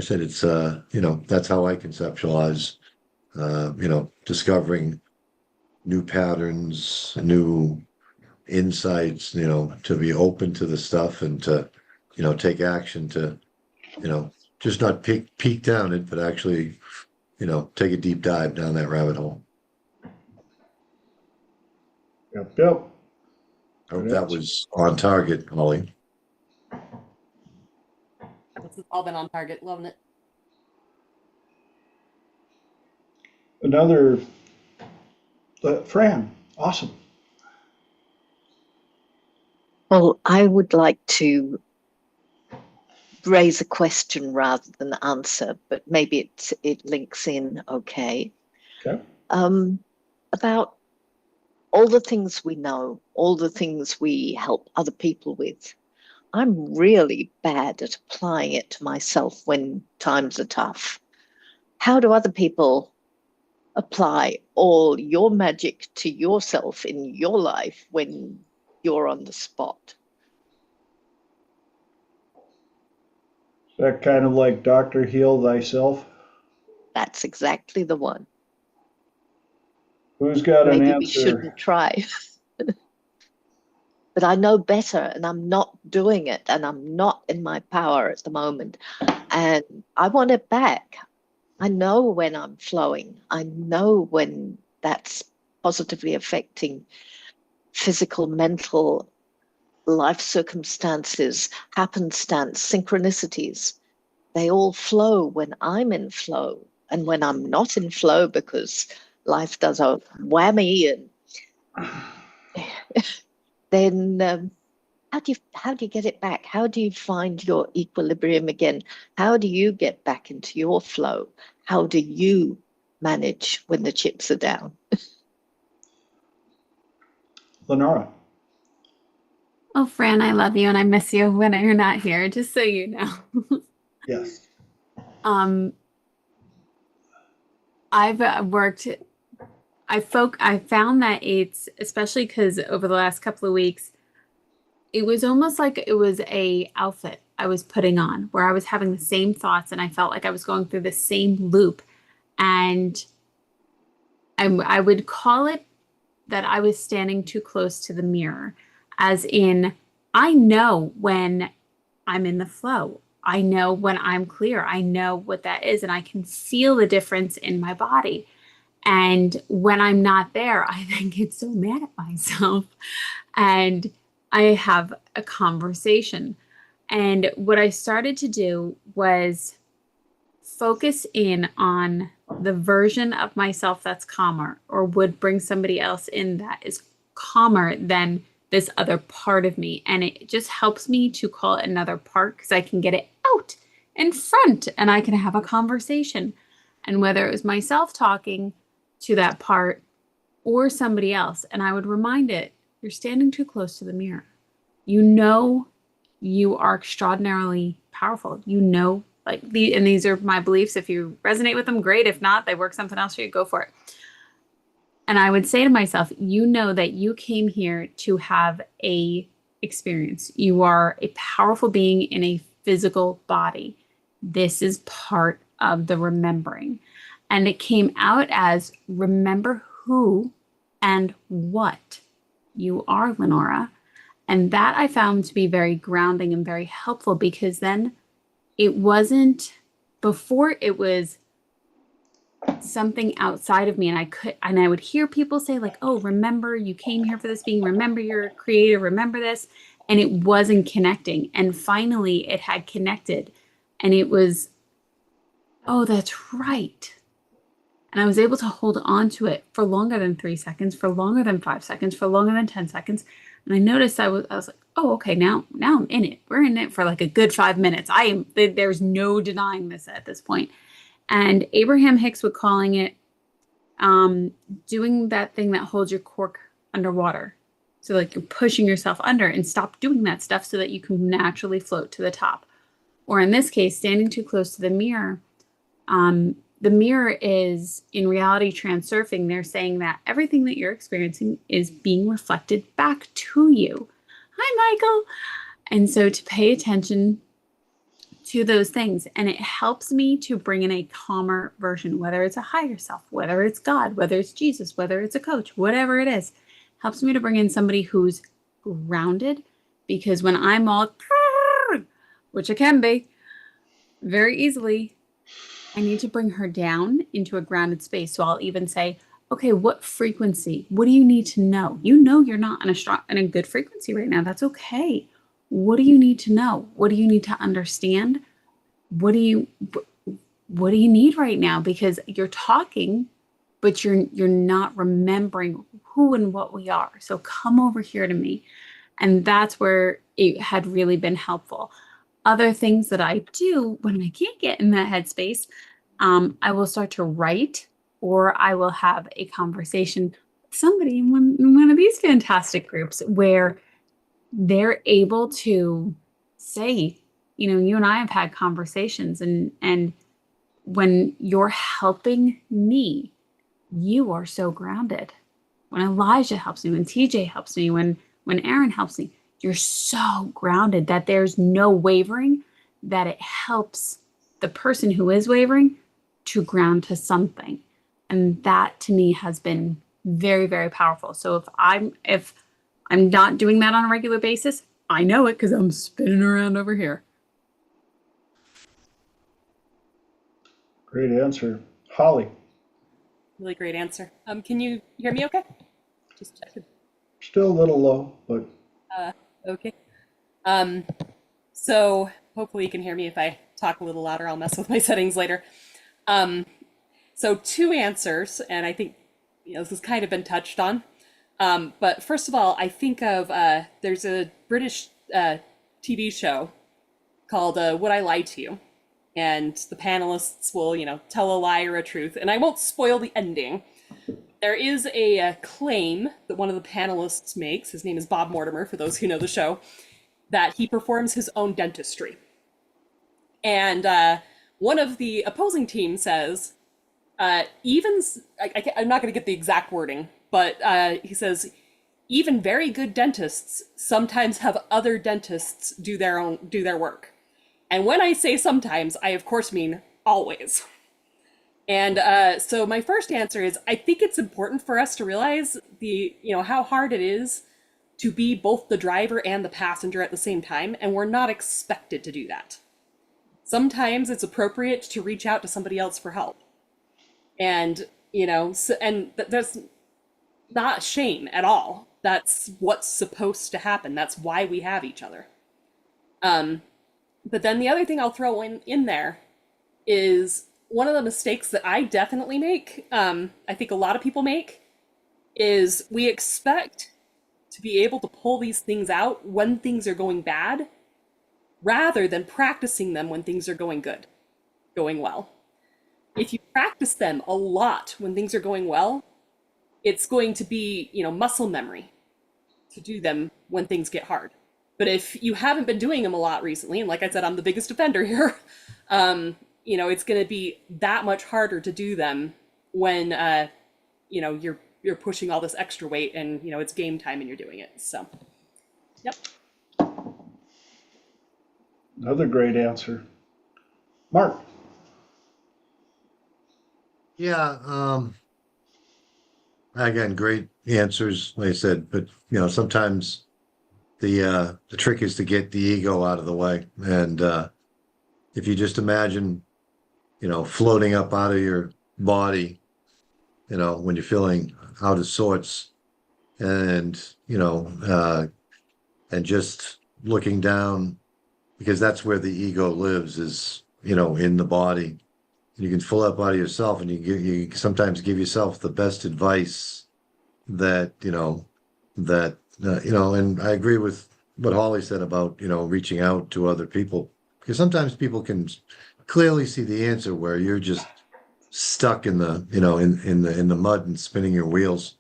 said, it's, that's how I conceptualize, discovering new patterns, new insights, to be open to the stuff and to, take action to, just not peek down it, but actually, take a deep dive down that rabbit hole. Yep, yep. I hope that was on target, Holly. This has all been on target. Loving it. Another, Fran, awesome. Well, I would like to raise a question rather than answer, but maybe it links in okay. Okay. About all the things we know, all the things we help other people with. I'm really bad at applying it to myself when times are tough. How do other people apply all your magic to yourself in your life when you're on the spot? Is that kind of like Dr. Heal Thyself? That's exactly the one. Who's got an Maybe answer? we shouldn't try. But I know better, and I'm not doing it, and I'm not in my power at the moment. And I want it back. I know when I'm flowing. I know when that's positively affecting physical, mental, life circumstances, happenstance, synchronicities. They all flow when I'm in flow. And when I'm not in flow because life does a whammy, and then how do you get it back? How do you find your equilibrium again? How do you get back into your flow? How do you manage when the chips are down? Lenora. Oh, Fran, I love you and I miss you when you're not here, just so you know. Yes. I've I found that it's, especially because over the last couple of weeks, it was almost like it was a outfit I was putting on where I was having the same thoughts and I felt like I was going through the same loop. And I would call it that I was standing too close to the mirror, as in, I know when I'm in the flow. I know when I'm clear. I know what that is, and I can feel the difference in my body. And when I'm not there, I then get so mad at myself. And I have a conversation. And what I started to do was focus in on the version of myself that's calmer, or would bring somebody else in that is calmer than this other part of me. And it just helps me to call it another part because I can get it out in front and I can have a conversation. And whether it was myself talking to that part or somebody else, and I would remind it, you're standing too close to the mirror. You know you are extraordinarily powerful. You know, like and these are my beliefs. If you resonate with them, great. If not, they work something else for you, go for it. And I would say to myself, you know that you came here to have a experience. You are a powerful being in a physical body. This is part of the remembering. And it came out as remember who and what you are, Lenora. And that I found to be very grounding and very helpful, because then it wasn't, before it was something outside of me, and I would hear people say like, oh, remember you came here for this being, remember you're a creator, remember this. And it wasn't connecting. And finally it had connected, and it was, oh, that's right. And I was able to hold on to it for longer than 3 seconds, for longer than 5 seconds, for longer than 10 seconds. And I noticed I was like, oh, okay, now I'm in it. We're in it for like a good 5 minutes. There's no denying this at this point. And Abraham Hicks would calling it doing that thing that holds your cork underwater. So like you're pushing yourself under, and stop doing that stuff so that you can naturally float to the top. Or in this case, standing too close to the mirror. The mirror is, in reality transurfing, they're saying that everything that you're experiencing is being reflected back to you. Hi, Michael. And so to pay attention to those things, and it helps me to bring in a calmer version, whether it's a higher self, whether it's God, whether it's Jesus, whether it's a coach, whatever it is, helps me to bring in somebody who's grounded. Because when I'm all, which I can be very easily, I need to bring her down into a grounded space. So I'll even say, okay, what frequency? What do you need to know? You know you're not in a good frequency right now. That's okay. What do you need to know? What do you need to understand? What do you need right now? Because you're talking, but you're not remembering who and what we are. So come over here to me. And that's where it had really been helpful. Other things that I do when I can't get in that headspace, I will start to write, or I will have a conversation with somebody in one of these fantastic groups where they're able to say, you and I have had conversations, and when you're helping me, you are so grounded. When Elijah helps me, when TJ helps me, when Aaron helps me, you're so grounded that there's no wavering, that it helps the person who is wavering to ground to something. And that to me has been very, very powerful. So if I'm not doing that on a regular basis, I know it because I'm spinning around over here. Great answer. Holly. Really great answer. Can you hear me okay? Just checking. Still a little low, but Okay. So hopefully you can hear me. If I talk a little louder, I'll mess with my settings later. So 2 answers, and I think this has kind of been touched on. But first of all, I think of there's a British TV show called Would I Lie to You? And the panelists will, tell a lie or a truth. And I won't spoil the ending. There is a claim that one of the panelists makes, his name is Bob Mortimer, for those who know the show, that he performs his own dentistry. And one of the opposing team says, I'm not going to get the exact wording, but he says, even very good dentists sometimes have other dentists do their work. And when I say sometimes, I of course mean always. And so my first answer is, I think it's important for us to realize how hard it is to be both the driver and the passenger at the same time, and we're not expected to do that. Sometimes it's appropriate to reach out to somebody else for help. And, there's not shame at all. That's what's supposed to happen. That's why we have each other. But then the other thing I'll throw in there is one of the mistakes that I definitely make, I think a lot of people make, is we expect to be able to pull these things out when things are going bad, rather than practicing them when things are going good, going well. If you practice them a lot when things are going well, it's going to be, muscle memory to do them when things get hard. But if you haven't been doing them a lot recently, and like I said, I'm the biggest offender here, it's going to be that much harder to do them when you're pushing all this extra weight and it's game time and you're doing it. So, yep. Another great answer. Mark. Yeah. Again, great answers, like I said, but sometimes the trick is to get the ego out of the way. And if you just imagine, floating up out of your body, when you're feeling out of sorts, and and just looking down, because that's where the ego lives, is in the body. You can fill up out of yourself, and you sometimes give yourself the best advice that and I agree with what Holly said about reaching out to other people, because sometimes people can clearly see the answer where you're just stuck in the in the mud and spinning your wheels.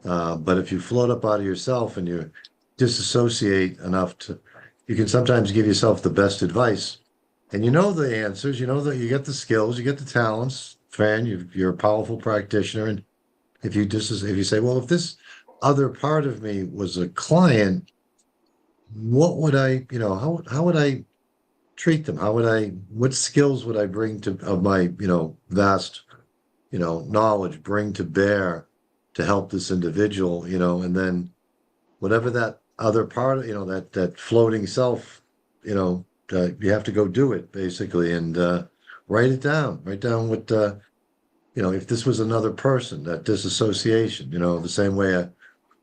But if you float up out of yourself and you disassociate enough you can sometimes give yourself the best advice. And the answers, that you get the skills, you get the talents, Fran, you're a powerful practitioner. And if you say, well, if this other part of me was a client, what would I, how would I treat them? What skills would I bring of my, vast, knowledge bring to bear to help this individual, and then whatever that other part, that floating self, you have to go do it basically, and write down what, if this was another person, that disassociation, the same way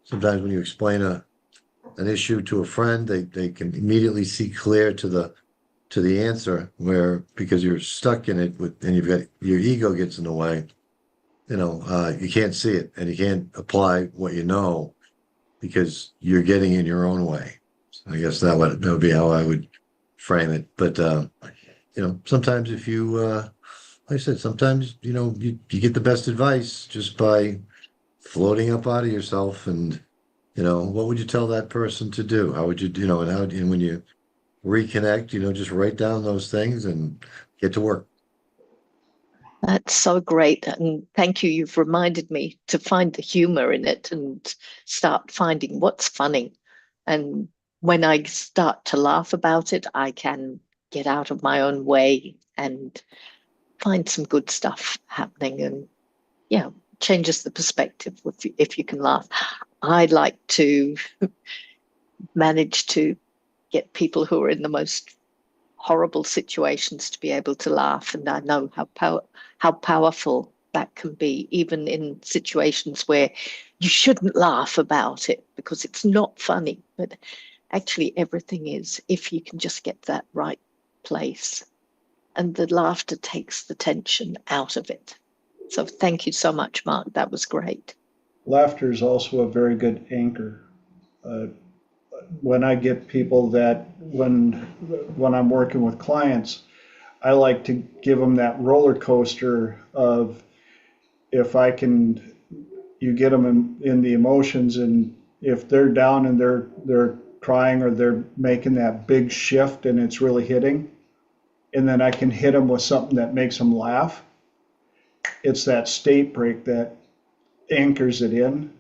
sometimes when you explain an issue to a friend, they can immediately see clear to the answer, because you're stuck in it and you've got your ego gets in the way, you can't see it and you can't apply what because you're getting in your own way. So I guess that would be how I would frame it. But sometimes if you like I said, sometimes you get the best advice just by floating up out of yourself. And what would you tell that person to do? How would you and when you reconnect, just write down those things and get to work. That's so great. And thank you. You've reminded me to find the humor in it and start finding what's funny. And when I start to laugh about it, I can get out of my own way and find some good stuff happening. And yeah, changes the perspective if you can laugh. I like to manage to get people who are in the most horrible situations to be able to laugh. And I know how powerful that can be, even in situations where you shouldn't laugh about it because it's not funny. But actually everything is, if you can just get that right place. And the laughter takes the tension out of it. So thank you so much, Mark. That was great. Laughter is also a very good anchor. When I get people when I'm working with clients, I like to give them that roller coaster of, if you get them in the emotions, and if they're down and they're crying or they're making that big shift and it's really hitting, and then I can hit them with something that makes them laugh. It's that state break that anchors it in.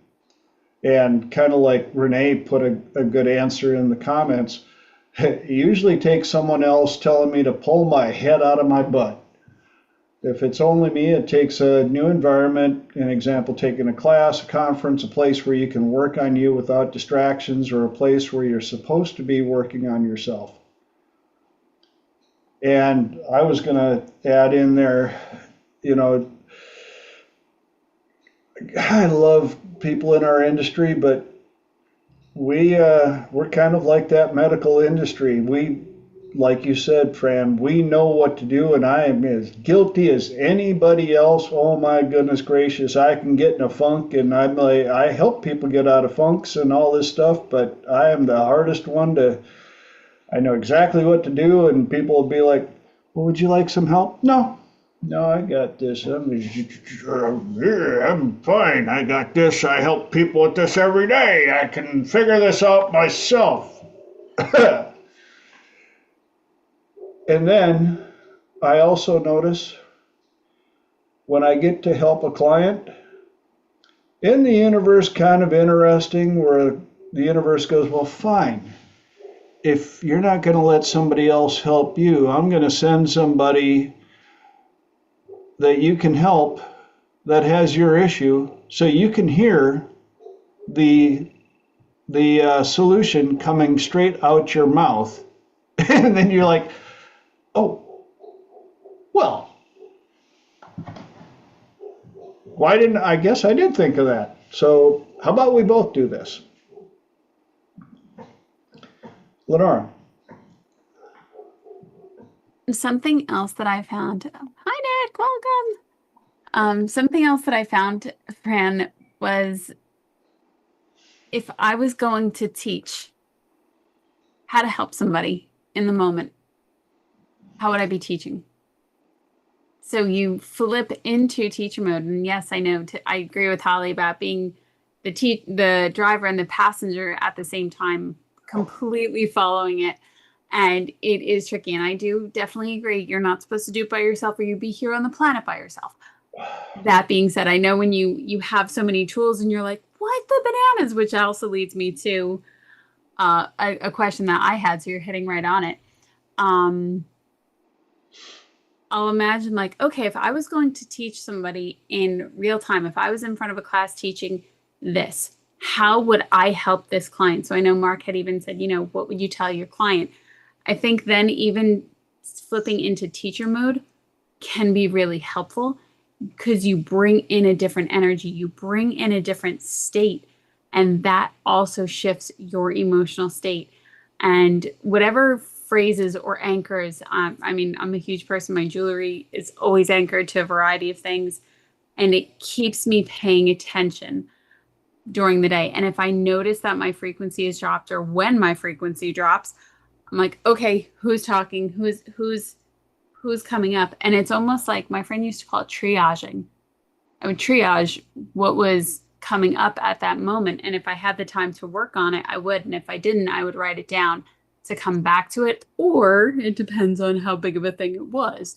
And kind of like Renee put a good answer in the comments, it usually takes someone else telling me to pull my head out of my butt. If it's only me, it takes a new environment, an example, taking a class, a conference, a place where you can work on you without distractions, or a place where you're supposed to be working on yourself. And I was going to add in there, I love people in our industry, but we're kind of like that medical industry. We, like you said, Fran, we know what to do, and I am as guilty as anybody else. Oh my goodness gracious, I can get in a funk, and I help people get out of funks and all this stuff, but I am the hardest one I know exactly what to do, and people will be like, well, would you like some help? No, I got this. I'm fine. I got this. I help people with this every day. I can figure this out myself. And then I also notice when I get to help a client, in the universe kind of interesting where the universe goes, well, fine. If you're not going to let somebody else help you, I'm going to send somebody that you can help that has your issue so you can hear the solution coming straight out your mouth. And then you're like, oh, well, why didn't I guess I did think of that. So how about we both do this? Lenora. Something else that I found. Hi, Nick. Welcome. Something else that I found, Fran, was if I was going to teach how to help somebody in the moment, how would I be teaching? So you flip into teacher mode, and yes, I know. I agree with Holly about being the driver and the passenger at the same time, completely following it. And it is tricky. And I do definitely agree. You're not supposed to do it by yourself, or you'd be here on the planet by yourself. That being said, I know when you have so many tools and you're like, what the bananas? Which also leads me to a question that I had. So you're hitting right on it. I'll imagine like, okay, if I was going to teach somebody in real time, if I was in front of a class teaching this, how would I help this client? So I know Mark had even said, what would you tell your client? I think then even flipping into teacher mode can be really helpful because you bring in a different energy, you bring in a different state, and that also shifts your emotional state. And whatever phrases or anchors, I'm a huge person. My jewelry is always anchored to a variety of things, and it keeps me paying attention during the day. And if I notice that my frequency is dropped, or when my frequency drops, I'm like, okay, who's talking? Who's coming up? And it's almost like my friend used to call it triaging. I would triage what was coming up at that moment. And if I had the time to work on it, I would. And if I didn't, I would write it down to come back to it. Or it depends on how big of a thing it was.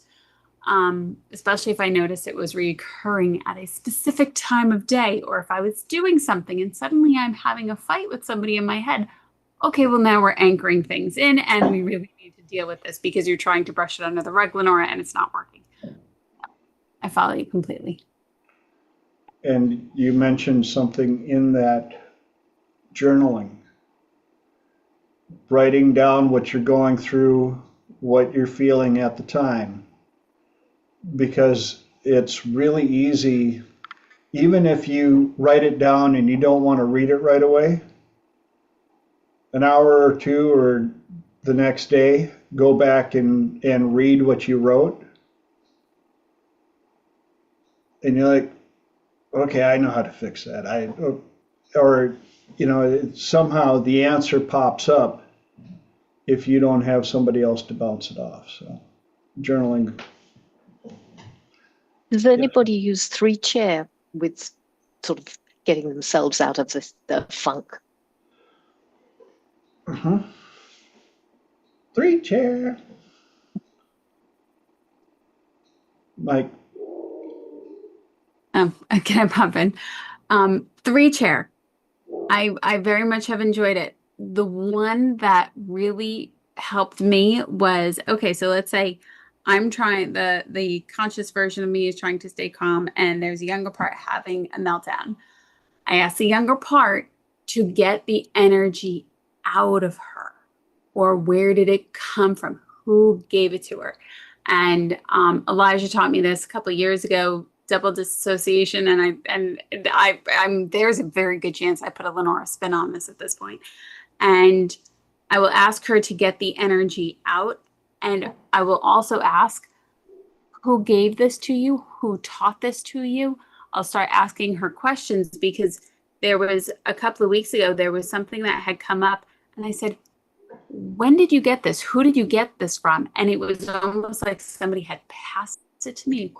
Especially if I noticed it was recurring at a specific time of day, or if I was doing something and suddenly I'm having a fight with somebody in my head. Okay, well, now we're anchoring things in, and we really need to deal with this because you're trying to brush it under the rug, Lenora, and it's not working. I follow you completely. And you mentioned something in that journaling, writing down what you're going through, what you're feeling at the time, because it's really easy, even if you write it down and you don't want to read it right away, an hour or two or the next day, go back and read what you wrote. And you're like, okay, I know how to fix that. Somehow the answer pops up if you don't have somebody else to bounce it off. So journaling. Does anybody use 3-chair with sort of getting themselves out of the funk? 3-chair. Mike. Can I pop in? 3-chair. I very much have enjoyed it. The one that really helped me was, okay, so let's say I'm trying, the conscious version of me is trying to stay calm, and there's a younger part having a meltdown. I ask the younger part to get the energy out of her, or where did it come from? Who gave it to her? And Elijah taught me this a couple of years ago, double dissociation, and I'm there's a very good chance I put a Lenora spin on this at this point. And I will ask her to get the energy out, and I will also ask, who gave this to you? Who taught this to you? I'll start asking her questions, because there was a couple of weeks ago, there was something that had come up, and I said, when did you get this? Who did you get this from? And it was almost like somebody had passed it to me,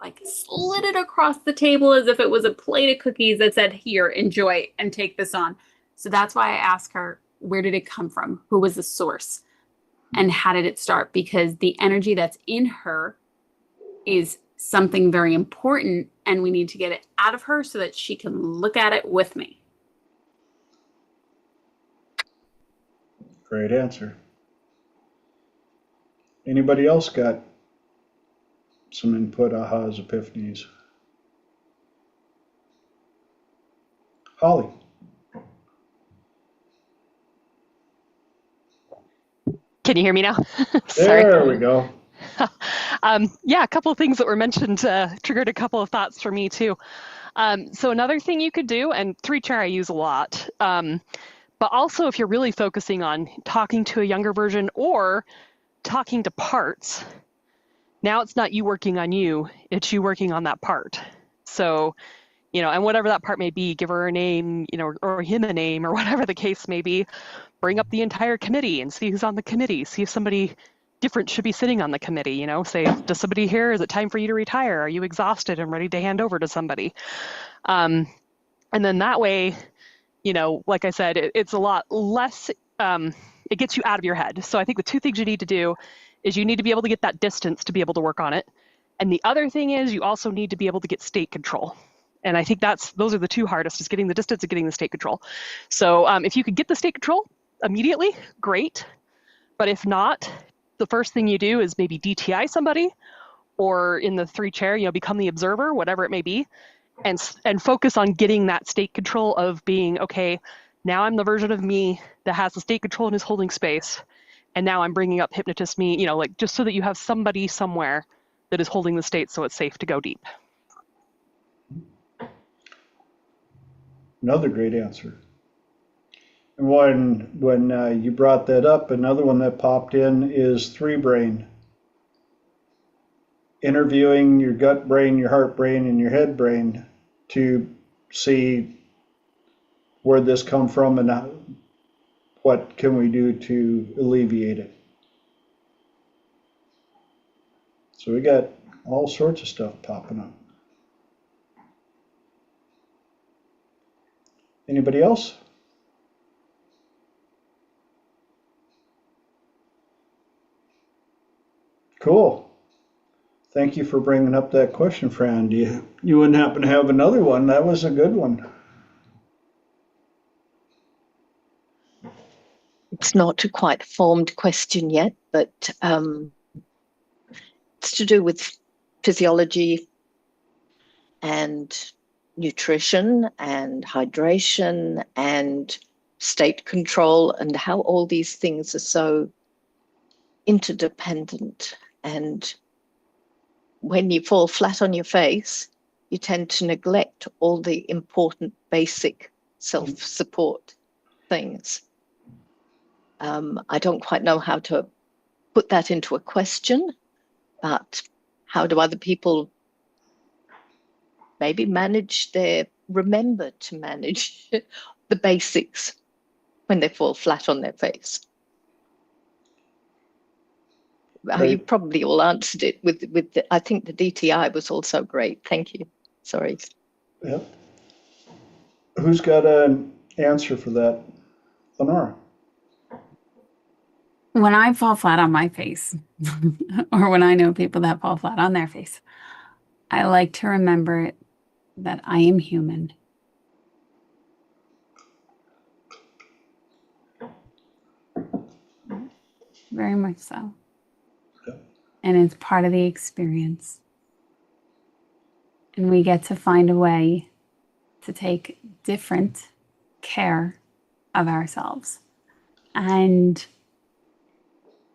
like slid it across the table as if it was a plate of cookies that said, here, enjoy and take this on. So that's why I ask her, where did it come from? Who was the source? And how did it start? Because the energy that's in her is something very important, and we need to get it out of her so that she can look at it with me. Great answer. Anybody else got some input, ahas, epiphanies? Holly. Can you hear me now? There we go. Yeah, a couple of things that were mentioned triggered a couple of thoughts for me too. So another thing you could do, and 3-chair I use a lot, but also if you're really focusing on talking to a younger version or talking to parts, now it's not you working on you, it's you working on that part. So, and whatever that part may be, give her a name, or him a name, or whatever the case may be. Bring up the entire committee and see who's on the committee. See if somebody different should be sitting on the committee, say, does somebody here, is it time for you to retire? Are you exhausted and ready to hand over to somebody? And then that way, like I said, it's a lot less, it gets you out of your head. So I think the two things you need to do is you need to be able to get that distance to be able to work on it. And the other thing is you also need to be able to get state control. And I think those are the two hardest, is getting the distance and getting the state control. So if you could get the state control immediately, great. But if not, the first thing you do is maybe DTI somebody, or in the 3-chair, become the observer, whatever it may be, and focus on getting that state control of being, okay, now I'm the version of me that has the state control and is holding space. And now I'm bringing up hypnotist me, just so that you have somebody somewhere that is holding the state so it's safe to go deep. Another great answer. And when you brought that up, another one that popped in is 3-brain. Interviewing your gut brain, your heart brain, and your head brain to see where this come from and what can we do to alleviate it. So we got all sorts of stuff popping up. Anybody else? Cool. Thank you for bringing up that question, Fran. You wouldn't happen to have another one? That was a good one. It's not a quite formed question yet, but it's to do with physiology and nutrition and hydration and state control, and how all these things are so interdependent. And when you fall flat on your face, you tend to neglect all the important basic self-support things. I don't quite know how to put that into a question, but how do other people maybe remember to manage the basics when they fall flat on their face? Right. You probably all answered it with I think the DTI was also great. Thank you. Sorry. Yep. Who's got an answer for that? Lenora. When I fall flat on my face, or when I know people that fall flat on their face, I like to remember that I am human. Very much so. Yep. And it's part of the experience. And we get to find a way to take different care of ourselves. And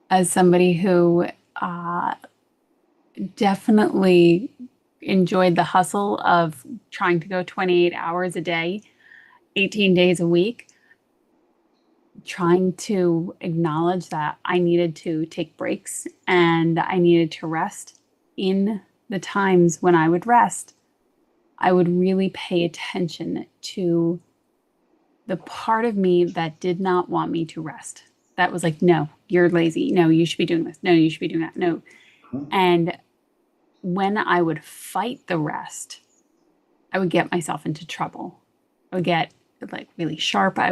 as somebody who definitely enjoyed the hustle of trying to go 28 hours a day, 18 days a week, trying to acknowledge that I needed to take breaks and I needed to rest. In the times when I would rest, I would really pay attention to the part of me that did not want me to rest. That was like, no, you're lazy. No, you should be doing this. No, you should be doing that. No. And when I would fight the rest, I would get myself into trouble. I would get like really sharp. I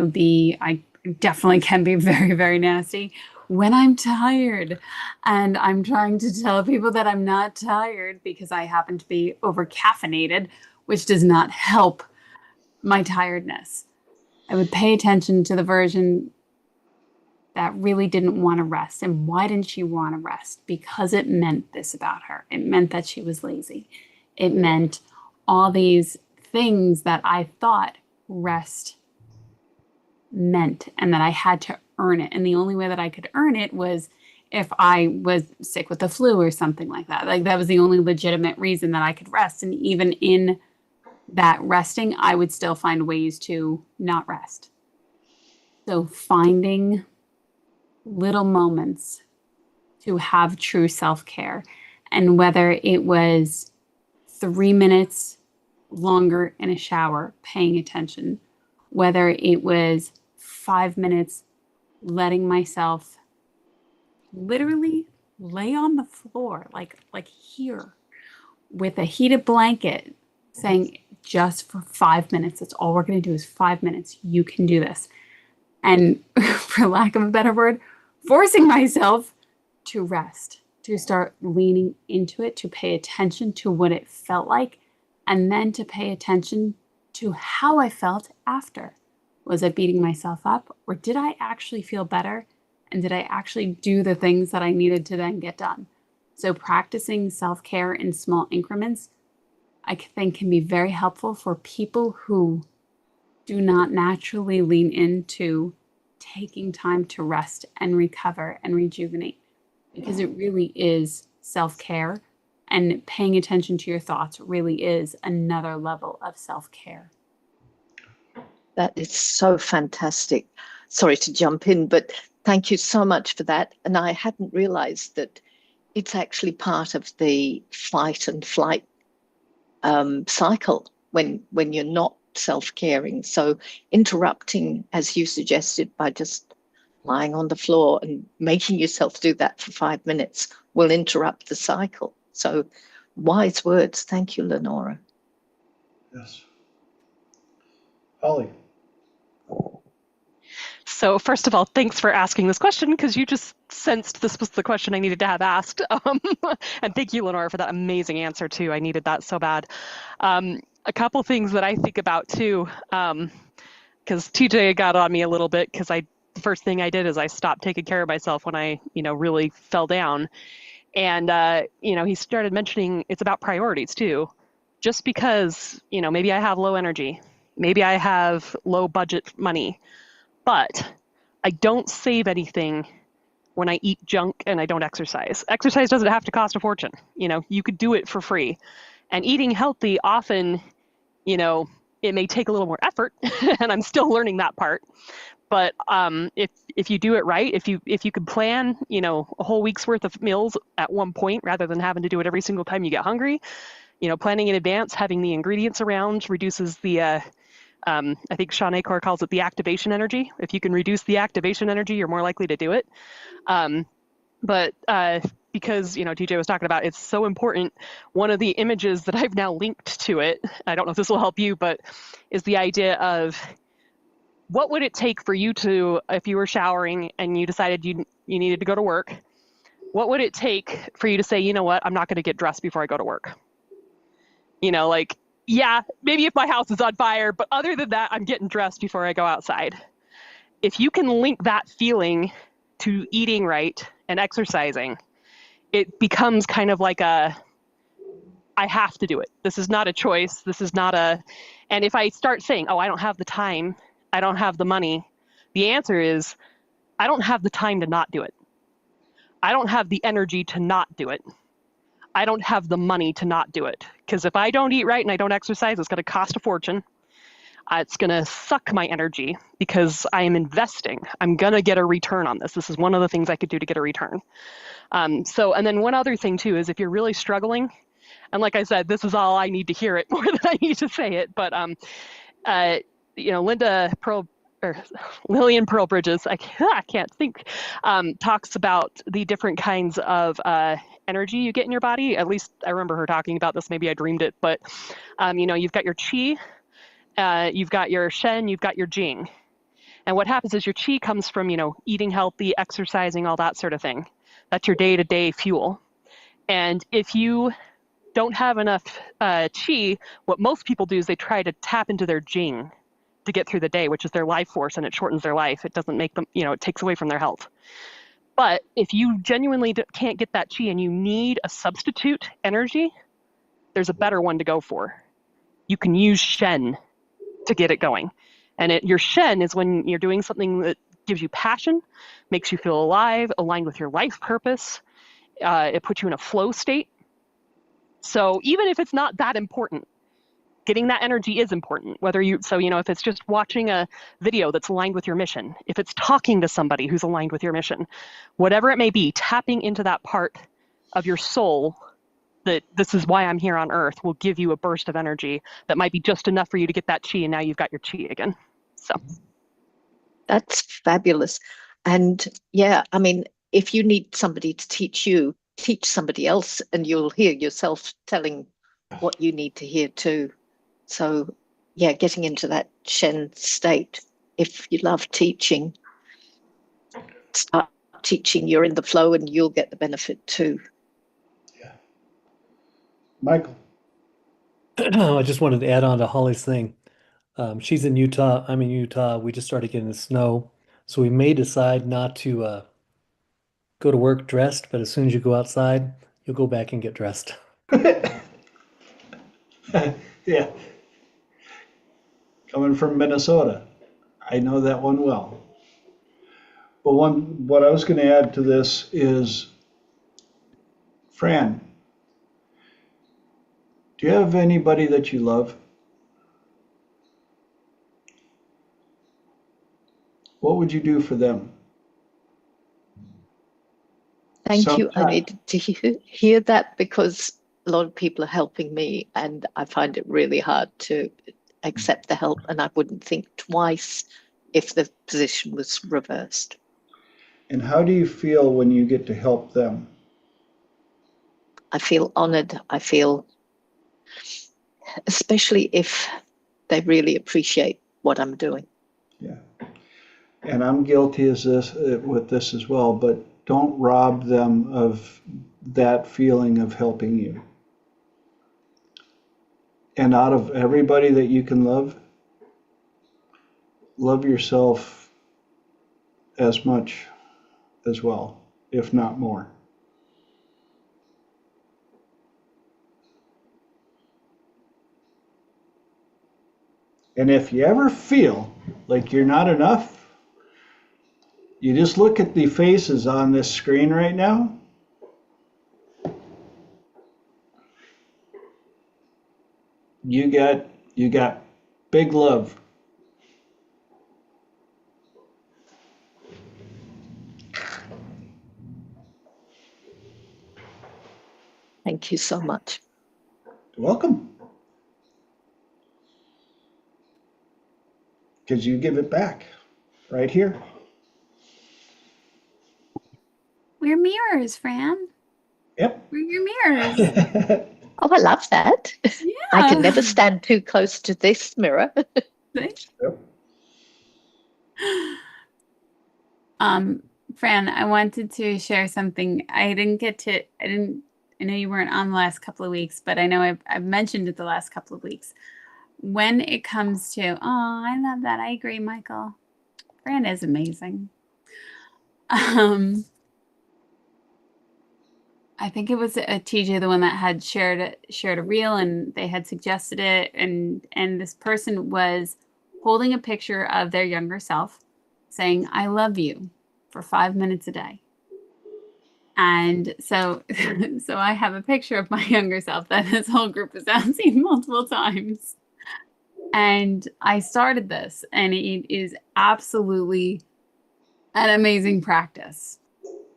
definitely can be very, very nasty when I'm tired. And I'm trying to tell people that I'm not tired because I happen to be over caffeinated, which does not help my tiredness. I would pay attention to the version that really didn't want to rest. And why didn't she want to rest? Because it meant this about her. It meant that she was lazy. It meant all these things that I thought rest meant and that I had to earn it. And the only way that I could earn it was if I was sick with the flu or something like that. Like that was the only legitimate reason that I could rest. And even in that resting, I would still find ways to not rest. So finding little moments to have true self-care, and whether it was 3 minutes longer in a shower paying attention, whether it was 5 minutes letting myself literally lay on the floor like here with a heated blanket, saying just for 5 minutes, that's all we're going to do is 5 minutes, you can do this. And for lack of a better word, forcing myself to rest, to start leaning into it, to pay attention to what it felt like, and then to pay attention to how I felt after. Was I beating myself up, or did I actually feel better? And did I actually do the things that I needed to then get done? So practicing self-care in small increments, I think can be very helpful for people who do not naturally lean into taking time to rest and recover and rejuvenate, because it really is self-care, and paying attention to your thoughts really is another level of self-care. That is so fantastic. Sorry to jump in, but thank you so much for that. And I hadn't realized that it's actually part of the fight and flight cycle when you're not self-caring. So interrupting, as you suggested, by just lying on the floor and making yourself do that for 5 minutes will interrupt the cycle. So wise words. Thank you, Lenora. Yes. Holly. So first of all, thanks for asking this question, because you just sensed this was the question I needed to have asked. And thank you, Lenora, for that amazing answer too. I needed that so bad. A couple things that I think about too, because TJ got on me a little bit, because the first thing I did is I stopped taking care of myself when I, really fell down. And, he started mentioning it's about priorities too. Just because, maybe I have low energy, maybe I have low budget money, but I don't save anything when I eat junk and I don't exercise. Exercise doesn't have to cost a fortune. You could do it for free. And eating healthy often, it may take a little more effort, and I'm still learning that part. But if you do it right, if you could plan, a whole week's worth of meals at one point rather than having to do it every single time you get hungry, planning in advance, having the ingredients around reduces the I think Sean Acor calls it the activation energy. If you can reduce the activation energy, you're more likely to do it. But because, TJ was talking about, it's so important. One of the images that I've now linked to it, I don't know if this will help you, but is the idea of what would it take for you to, if you were showering and you decided you needed to go to work, what would it take for you to say, you know what, I'm not going to get dressed before I go to work? Yeah, maybe if my house is on fire, but other than that, I'm getting dressed before I go outside. If you can link that feeling to eating right and exercising, it becomes kind of like I have to do it. This is not a choice. This is not and if I start saying, oh, I don't have the time, I don't have the money, the answer is, I don't have the time to not do it. I don't have the energy to not do it. I don't have the money to not do it. Because if I don't eat right and I don't exercise, it's going to cost a fortune. It's going to suck my energy because I am investing. I'm going to get a return on this. This is one of the things I could do to get a return. And then one other thing too is if you're really struggling, and like I said, this is all I need to hear it more than I need to say it. But Lillian Pearl Bridges, I can't think, talks about the different kinds of energy you get in your body. At least I remember her talking about this. Maybe I dreamed it, but you've got your chi, you've got your Chen, you've got your Jing. And what happens is your chi comes from, eating healthy, exercising, all that sort of thing. That's your day-to-day fuel. And if you don't have enough chi, what most people do is they try to tap into their jing to get through the day, which is their life force, and it shortens their life. It doesn't make them, it takes away from their health. But if you genuinely can't get that chi and you need a substitute energy, there's a better one to go for. You can use Chen to get it going. And your Chen is when you're doing something that gives you passion, makes you feel alive, aligned with your life purpose. It puts you in a flow state. So even if it's not that important, getting that energy is important. If it's just watching a video that's aligned with your mission, if it's talking to somebody who's aligned with your mission, whatever it may be, tapping into that part of your soul that this is why I'm here on earth will give you a burst of energy that might be just enough for you to get that chi, and now you've got your chi again. So That's fabulous. And yeah, I mean, if you need somebody to teach you, teach somebody else, and you'll hear yourself telling what you need to hear too. So yeah, getting into that Shen state. If you love teaching, start teaching, you're in the flow and you'll get the benefit too. Yeah. Michael. I just wanted to add on to Holly's thing. She's in Utah. I'm in Utah. We just started getting the snow. So we may decide not to go to work dressed, but as soon as you go outside, you'll go back and get dressed. Yeah. Coming from Minnesota, I know that one well. But what I was going to add to this is, Fran, do you have anybody that you love? What would you do for them? Thank you. I needed to hear that because a lot of people are helping me and I find it really hard to accept the help, and I wouldn't think twice if the position was reversed. And how do you feel when you get to help them? I feel honored. I feel, especially if they really appreciate what I'm doing. Yeah. And I'm guilty with this as well, but don't rob them of that feeling of helping you. And out of everybody that you can love yourself as much as well, if not more. And if you ever feel like you're not enough, you just look at the faces on this screen right now. You got big love. Thank you so much. You're welcome. Because you give it back right here. We're mirrors, Fran. Yep. We're your mirrors. Oh, I love that. Yeah. I can never stand too close to this mirror. Yep. Fran, I wanted to share something. I know you weren't on the last couple of weeks, but I know I've mentioned it the last couple of weeks. When it comes to, oh, I love that. I agree, Michael. Fran is amazing. I think it was TJ, the one that had shared a reel, and they had suggested it, and this person was holding a picture of their younger self saying, I love you, for 5 minutes a day. And so I have a picture of my younger self that this whole group has now seen multiple times. And I started this, and it is absolutely an amazing practice.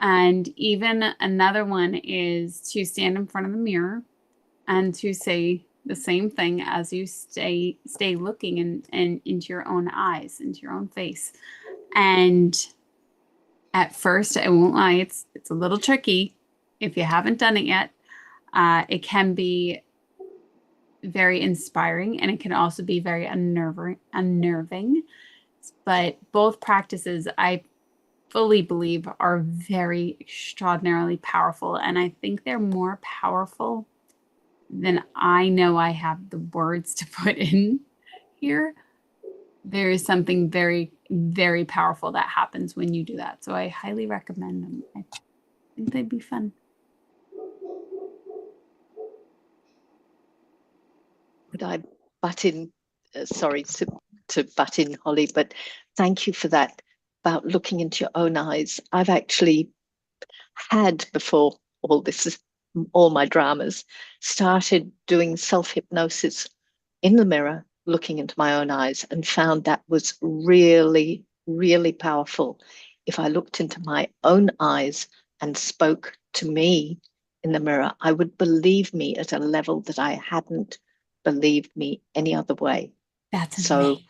And even another one is to stand in front of the mirror and to say the same thing as you stay looking and into your own eyes, into your own face. And at first, I won't lie, it's a little tricky. If you haven't done it yet, it can be very inspiring, and it can also be very unnerving but both practices I fully believe are very extraordinarily powerful. And I think they're more powerful than I know I have the words to put in here. There is something very, very powerful that happens when you do that. So I highly recommend them. I think they'd be fun. Could I butt in? Sorry to butt in, Holly, but thank you for that about looking into your own eyes. I've actually had, before all this is all my dramas, started doing self-hypnosis in the mirror, looking into my own eyes, and found that was really, really powerful. If I looked into my own eyes and spoke to me in the mirror, I would believe me at a level that I hadn't believed me any other way. That's So amazing.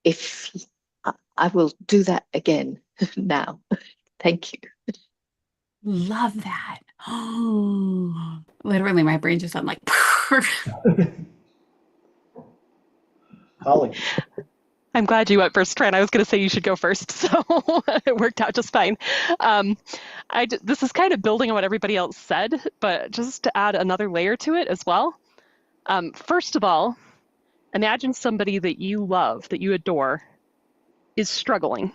if I will do that again now. Thank you. Love that. Oh, literally, my brain just went like. Holly. I'm glad you went first, Tran. I was going to say you should go first, so it worked out just fine. This is kind of building on what everybody else said, but just to add another layer to it as well. First of all, imagine somebody that you love, that you adore, is struggling.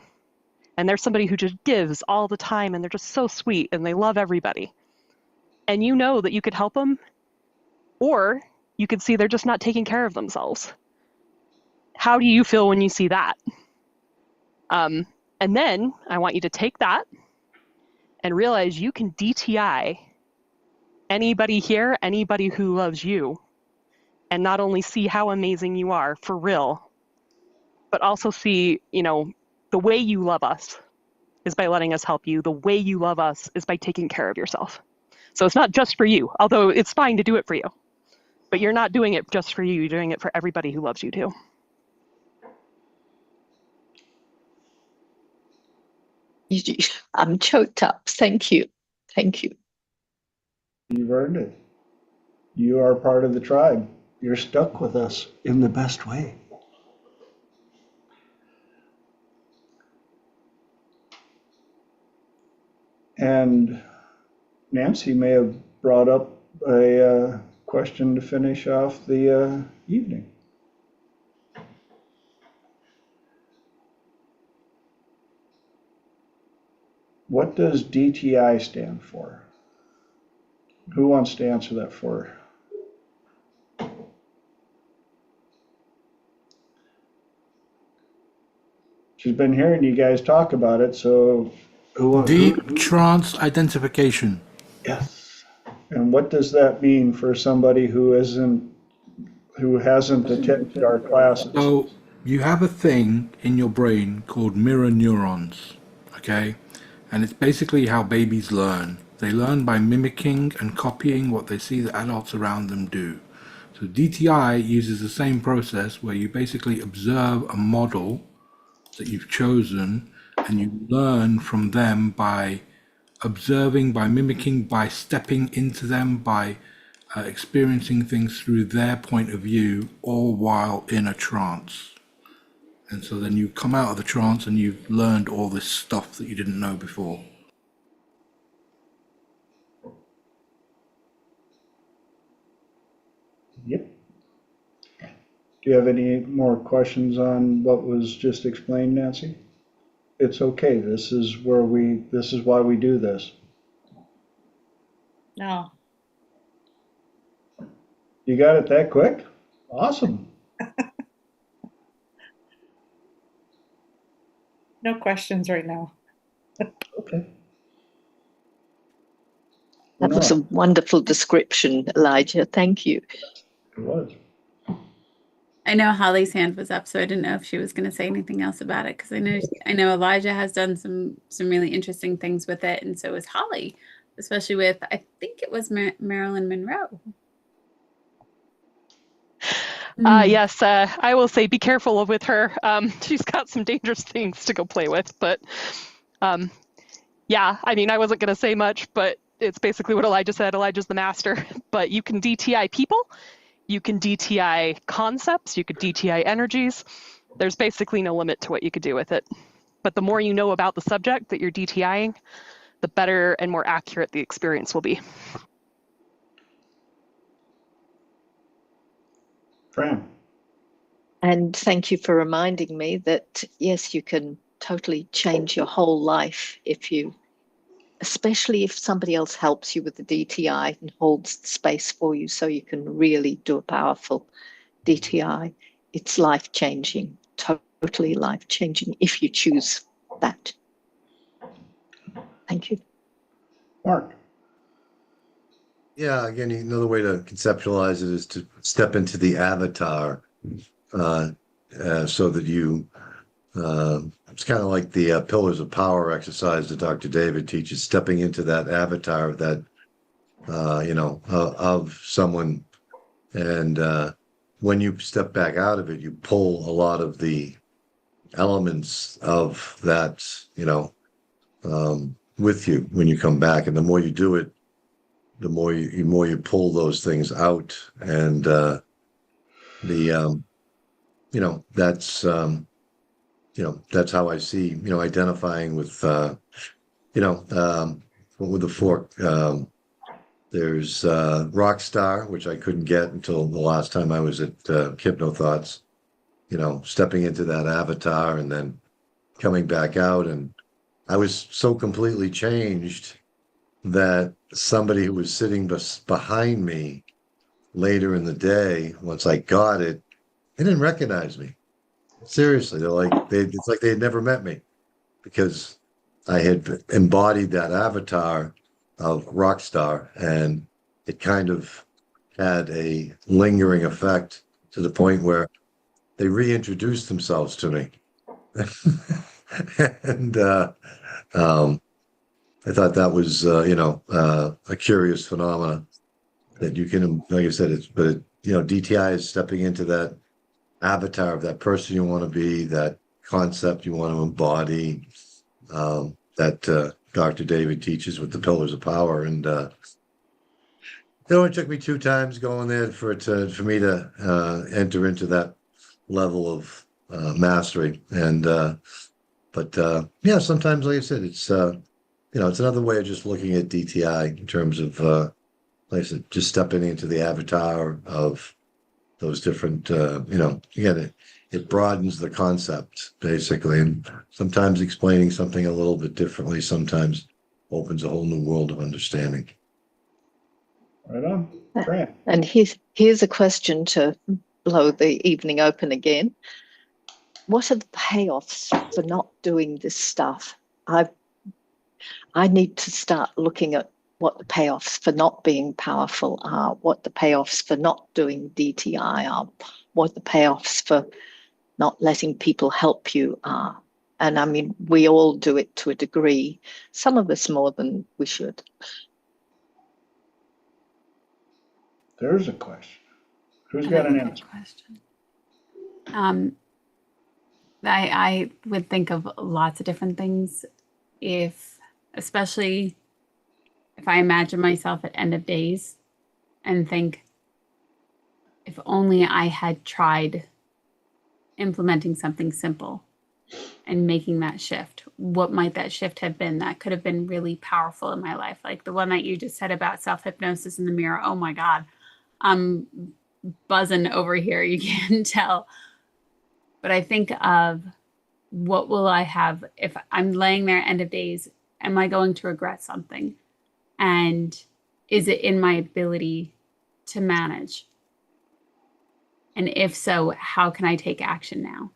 And there's somebody who just gives all the time, and they're just so sweet, and they love everybody. And you know that you could help them, or you could see they're just not taking care of themselves. How do you feel when you see that? And then I want you to take that and realize you can DTI anybody here, anybody who loves you, and not only see how amazing you are for real, but also see, the way you love us is by letting us help you. The way you love us is by taking care of yourself. So it's not just for you, although it's fine to do it for you, but you're not doing it just for you. You're doing it for everybody who loves you too. I'm choked up. Thank you. Thank you. You've earned it. You are part of the tribe. You're stuck with us in the best way. And Nancy may have brought up a question to finish off the evening. What does DTI stand for? Who wants to answer that for her? She's been hearing you guys talk about it, so Deep trance identification. Yes. And what does that mean for somebody who hasn't attended our classes? So you have a thing in your brain called mirror neurons, okay? And it's basically how babies learn. They learn by mimicking and copying what they see the adults around them do. So DTI uses the same process where you basically observe a model that you've chosen and you learn from them by observing, by mimicking, by stepping into them, by experiencing things through their point of view, all while in a trance. And so then you come out of the trance and you've learned all this stuff that you didn't know before. Yep. Do you have any more questions on what was just explained, Nancy? It's okay. This is why we do this. No. You got it that quick? Awesome. No questions right now. Okay. That was a wonderful description, Elijah. Thank you. It was. I know Holly's hand was up, so I didn't know if she was going to say anything else about it, because I know Elijah has done some really interesting things with it, and so is Holly, especially with, I think it was Marilyn Monroe. Yes, I will say be careful with her. She's got some dangerous things to go play with, but yeah, I mean, I wasn't going to say much, but it's basically what Elijah said. Elijah's the master, but you can DTI people, you can DTI concepts, you could DTI energies. There's basically no limit to what you could do with it. But the more you know about the subject that you're DTIing, the better and more accurate the experience will be. Fran. And thank you for reminding me that, yes, you can totally change your whole life if you, especially if somebody else helps you with the DTI and holds the space for you so you can really do a powerful DTI. It's life-changing, totally life-changing if you choose that. Thank you. Mark. Yeah, again, another way to conceptualize it is to step into the avatar, so that you. It's kind of like the pillars of power exercise that Dr. David teaches, stepping into that avatar of that, of someone, and when you step back out of it, you pull a lot of the elements of that, with you when you come back, and the more you do it, the more you pull those things out, and that's how I see, identifying with, with the fork. There's rock star, which I couldn't get until the last time I was at Hypno Thoughts. Stepping into that avatar and then coming back out, and I was so completely changed that somebody who was sitting behind me later in the day, once I got it, they didn't recognize me. Seriously, it's like they had never met me, because I had embodied that avatar of Rockstar, and it kind of had a lingering effect to the point where they reintroduced themselves to me. And I thought that was, a curious phenomena that you can, like I said, DTI is stepping into that avatar of that person you want to be, that concept you want to embody, that Dr. David teaches with the pillars of power. And it only took me 2 times going there for me to enter into that level of mastery. And sometimes, like I said, it's it's another way of just looking at DTI in terms of like I said, just stepping into the avatar of those different, again, it broadens the concept basically, and sometimes explaining something a little bit differently sometimes opens a whole new world of understanding. Right on. Fran. And here's a question to blow the evening open again. What are the payoffs for not doing this stuff? I need to start looking at what the payoffs for not being powerful are, what the payoffs for not doing DTI are, what the payoffs for not letting people help you are. And I mean, we all do it to a degree, some of us more than we should. There's a question. Who's got an answer? Question. I would think of lots of different things, especially if I imagine myself at end of days and think, if only I had tried implementing something simple and making that shift, what might that shift have been that could have been really powerful in my life? Like the one that you just said about self-hypnosis in the mirror. Oh my God, I'm buzzing over here. You can't tell. But I think of, what will I have if I'm laying there end of days? Am I going to regret something? And is it in my ability to manage? And if so, how can I take action now?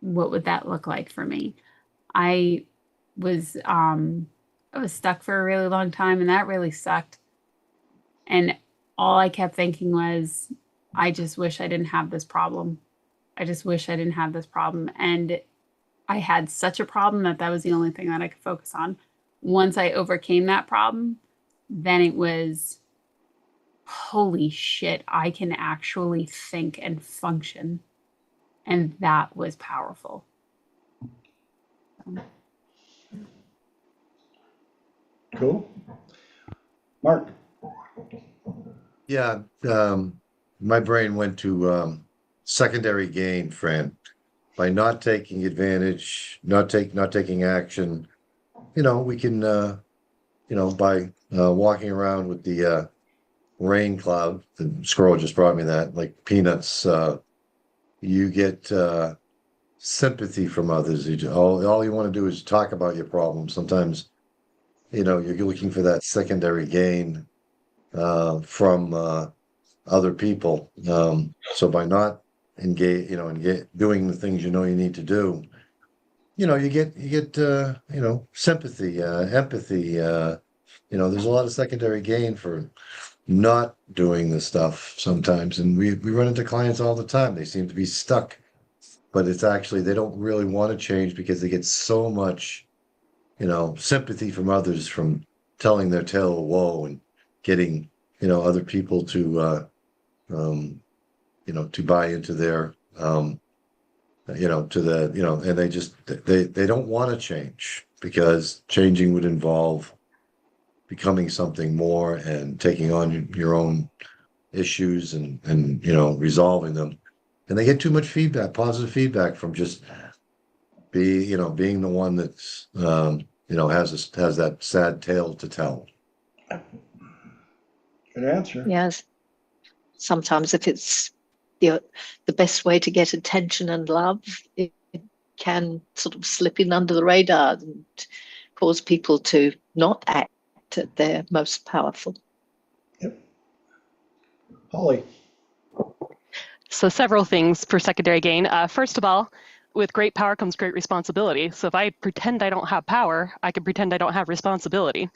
What would that look like for me? I was stuck for a really long time, and that really sucked. And all I kept thinking was, I just wish I didn't have this problem. I just wish I didn't have this problem. And I had such a problem that was the only thing that I could focus on. Once I overcame that problem, then it was, holy shit, I can actually think and function. And that was powerful. Cool. Mark. Yeah, my brain went to secondary gain, Fran, by not taking advantage, not taking action. We can, by walking around with the rain cloud. The squirrel just brought me that, like peanuts. You get sympathy from others. All you want to do is talk about your problems. Sometimes, you're looking for that secondary gain from other people. So by not doing the things you need to do, you get sympathy, empathy. There's a lot of secondary gain for not doing the stuff sometimes, and we run into clients all the time. They seem to be stuck, but it's actually they don't really want to change because they get so much sympathy from others from telling their tale of woe and getting other people to to buy into their to the and they don't want to change because changing would involve becoming something more and taking on your own issues and resolving them, and they get too much feedback, positive feedback from just being the one that's has that sad tale to tell. Good answer. Yes. Sometimes if it's the best way to get attention and love, it can sort of slip in under the radar and cause people to not act at their most powerful. Yep. Holly. So several things for secondary gain. First of all, with great power comes great responsibility. So if I pretend I don't have power, I can pretend I don't have responsibility.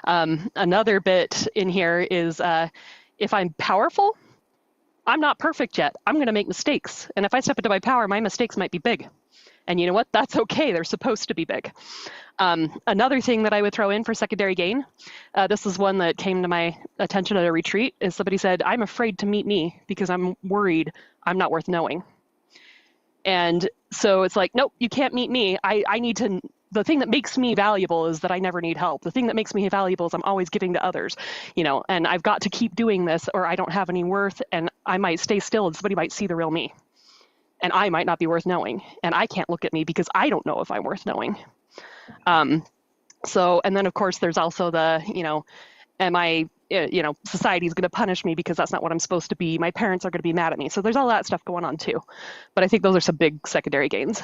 Another bit in here is if I'm powerful, I'm not perfect yet. I'm going to make mistakes. And if I step into my power, my mistakes might be big. And you know what? That's okay. They're supposed to be big. Another thing that I would throw in for secondary gain, this is one that came to my attention at a retreat, is somebody said, I'm afraid to meet me because I'm worried I'm not worth knowing. And so it's like, nope, you can't meet me. I need to, the thing that makes me valuable is that I never need help. The thing that makes me valuable is I'm always giving to others, and I've got to keep doing this or I don't have any worth, and I might stay still and somebody might see the real me. And I might not be worth knowing, and I can't look at me because I don't know if I'm worth knowing. And then of course there's also the, am I, society's going to punish me because that's not what I'm supposed to be. My parents are going to be mad at me. So there's all that stuff going on too. But I think those are some big secondary gains.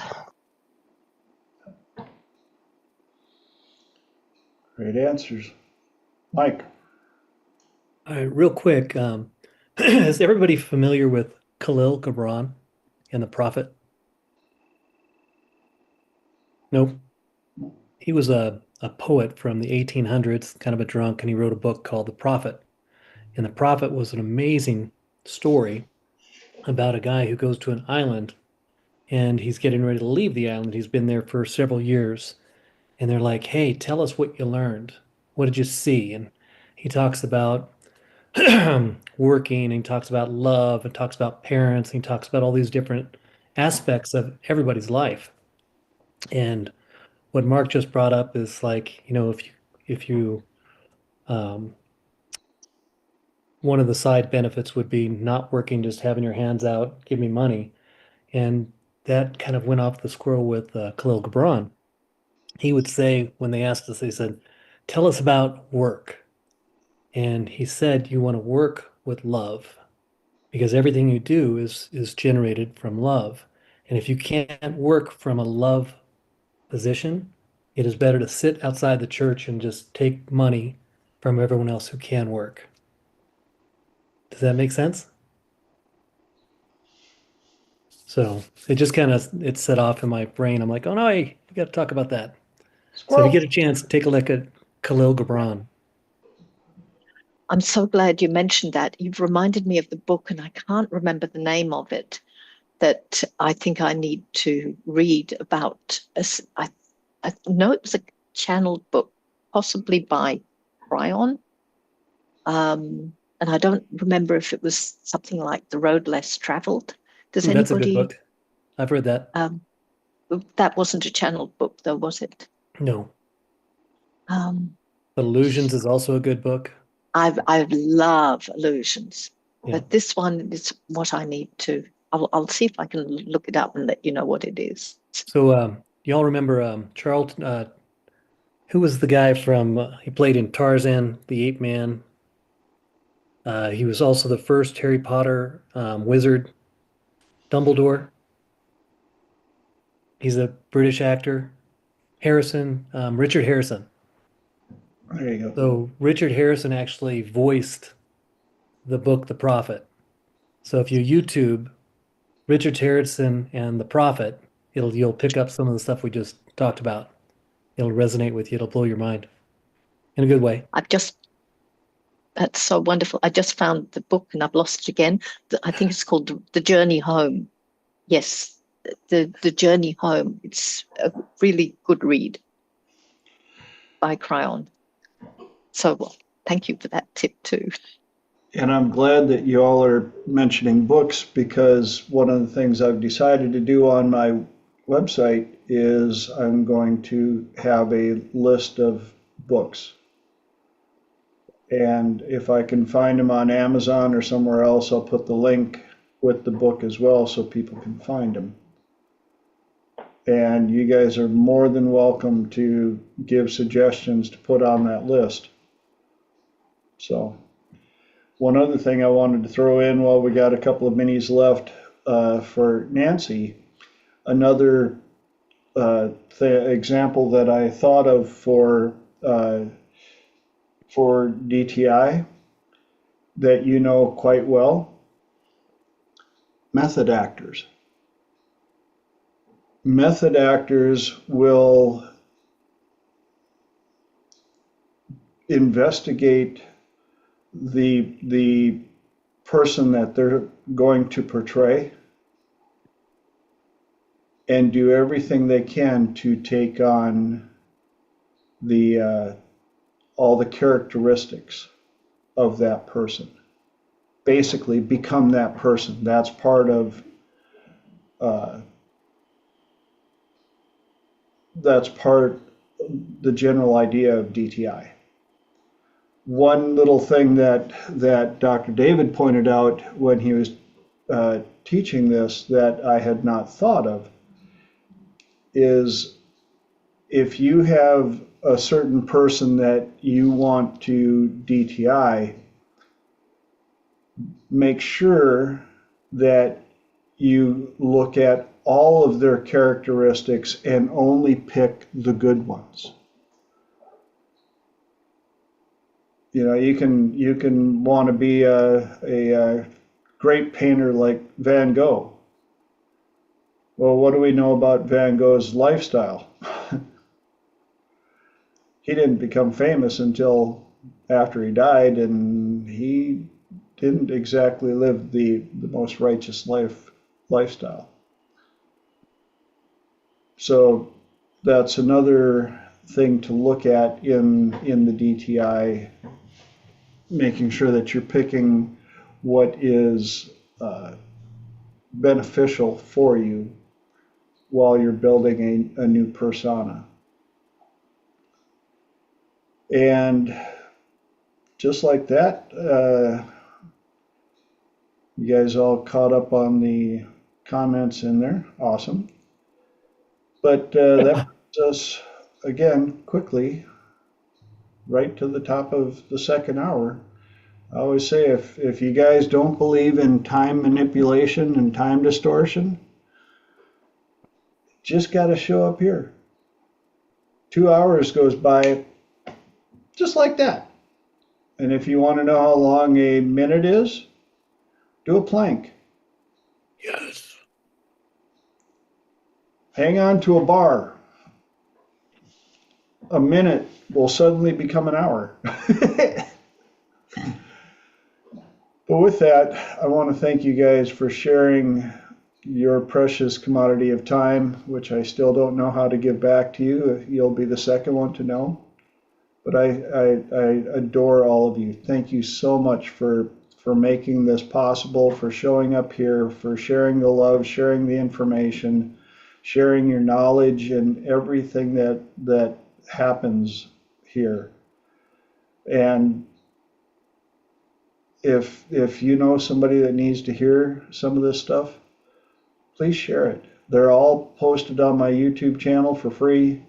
Great answers. Mike. Real quick, is everybody familiar with Khalil Gibran and the Prophet? Nope. He was a poet from the 1800s, kind of a drunk, and he wrote a book called The Prophet. And The Prophet was an amazing story about a guy who goes to an island and he's getting ready to leave the island. He's been there for several years. And they're like, hey, tell us what you learned. What did you see? And he talks about working, and he talks about love, and talks about parents, and he talks about all these different aspects of everybody's life. And what Mark just brought up is like, if you one of the side benefits would be not working, just having your hands out, give me money. And that kind of went off the squirrel with Khalil Gibran. He would say, when they asked us, they said, tell us about work. And he said, you want to work with love because everything you do is generated from love. And if you can't work from a love position, it is better to sit outside the church and just take money from everyone else who can work. Does that make sense? So it just kind of, it set off in my brain. I'm like, oh no, hey, we got to talk about that. So if you get a chance, take a look at Khalil Gibran. I'm so glad you mentioned that. You've reminded me of the book, and I can't remember the name of it, that I think I need to read about. I know it was a channeled book, possibly by Cryon. And I don't remember if it was something like The Road Less Traveled. Does That's a anybody? good book. I've read that. That wasn't a channeled book, though, was it? No. Um, Illusions is also a good book. I love illusions, Yeah. but this one is what I need to I'll see if I can look it up and let you know what it is. So, y'all remember Charlton? Who was the guy from? He played in Tarzan, the Ape Man. He was also the first Harry Potter wizard, Dumbledore. He's a British actor. Richard Harrison. There you go. So Richard Harrison actually voiced the book The Prophet. So if you YouTube Richard Harrison and The Prophet, you'll pick up some of the stuff we just talked about. It'll resonate with you. It'll blow your mind in a good way. That's so wonderful. I just found the book and I've lost it again. I think it's called The Journey Home. Yes, the Journey Home. It's a really good read by Cryon. So thank you for that tip too. And I'm glad that you all are mentioning books, because one of the things I've decided to do on my website is I'm going to have a list of books. And if I can find them on Amazon or somewhere else, I'll put the link with the book as well so people can find them. And you guys are more than welcome to give suggestions to put on that list. So one other thing I wanted to throw in while we got a couple of minis left for Nancy, another example that I thought of for DTI that you know quite well, method actors. Method actors will investigate the person that they're going to portray and do everything they can to take on all the characteristics of that person. Basically become that person. That's part of the general idea of DTI. One little thing that Dr. David pointed out when he was teaching this that I had not thought of is if you have a certain person that you want to DTI, make sure that you look at all of their characteristics and only pick the good ones. You know, you can want to be a great painter like Van Gogh. Well, what do we know about Van Gogh's lifestyle? He didn't become famous until after he died, and he didn't exactly live the most righteous lifestyle. So that's another thing to look at in the DTI, making sure that you're picking what is beneficial for you while you're building a new persona. And just like that, you guys all caught up on the comments in there. Awesome. But that brings us, again, quickly, right to the top of the second hour. I always say, if you guys don't believe in time manipulation and time distortion, just got to show up here. 2 hours goes by just like that. And if you want to know how long a minute is, do a plank. Yes. Hang on to a bar. A minute will suddenly become an hour. But with that, I want to thank you guys for sharing your precious commodity of time, which I still don't know how to give back to you. You'll be the second one to know. But I adore all of you. Thank you so much for making this possible, for showing up here, for sharing the love, sharing the information, sharing your knowledge and everything that happens here. And if you know somebody that needs to hear some of this stuff, please share it. They're all posted on my YouTube channel for free.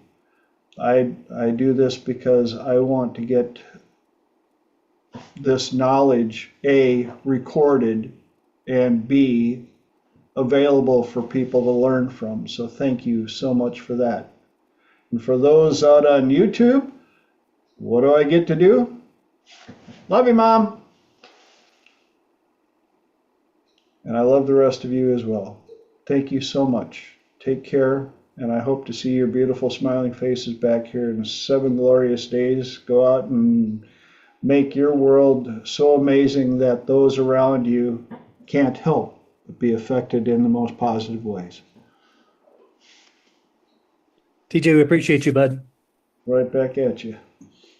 I do this because I want to get this knowledge, A, recorded, and B, available for people to learn from. So thank you so much for that. And for those out on YouTube, what do I get to do? Love you, Mom. And I love the rest of you as well. Thank you so much. Take care, and I hope to see your beautiful smiling faces back here in 7 glorious days. Go out and make your world so amazing that those around you can't help but be affected in the most positive ways. TJ, we appreciate you, bud. Right back at you.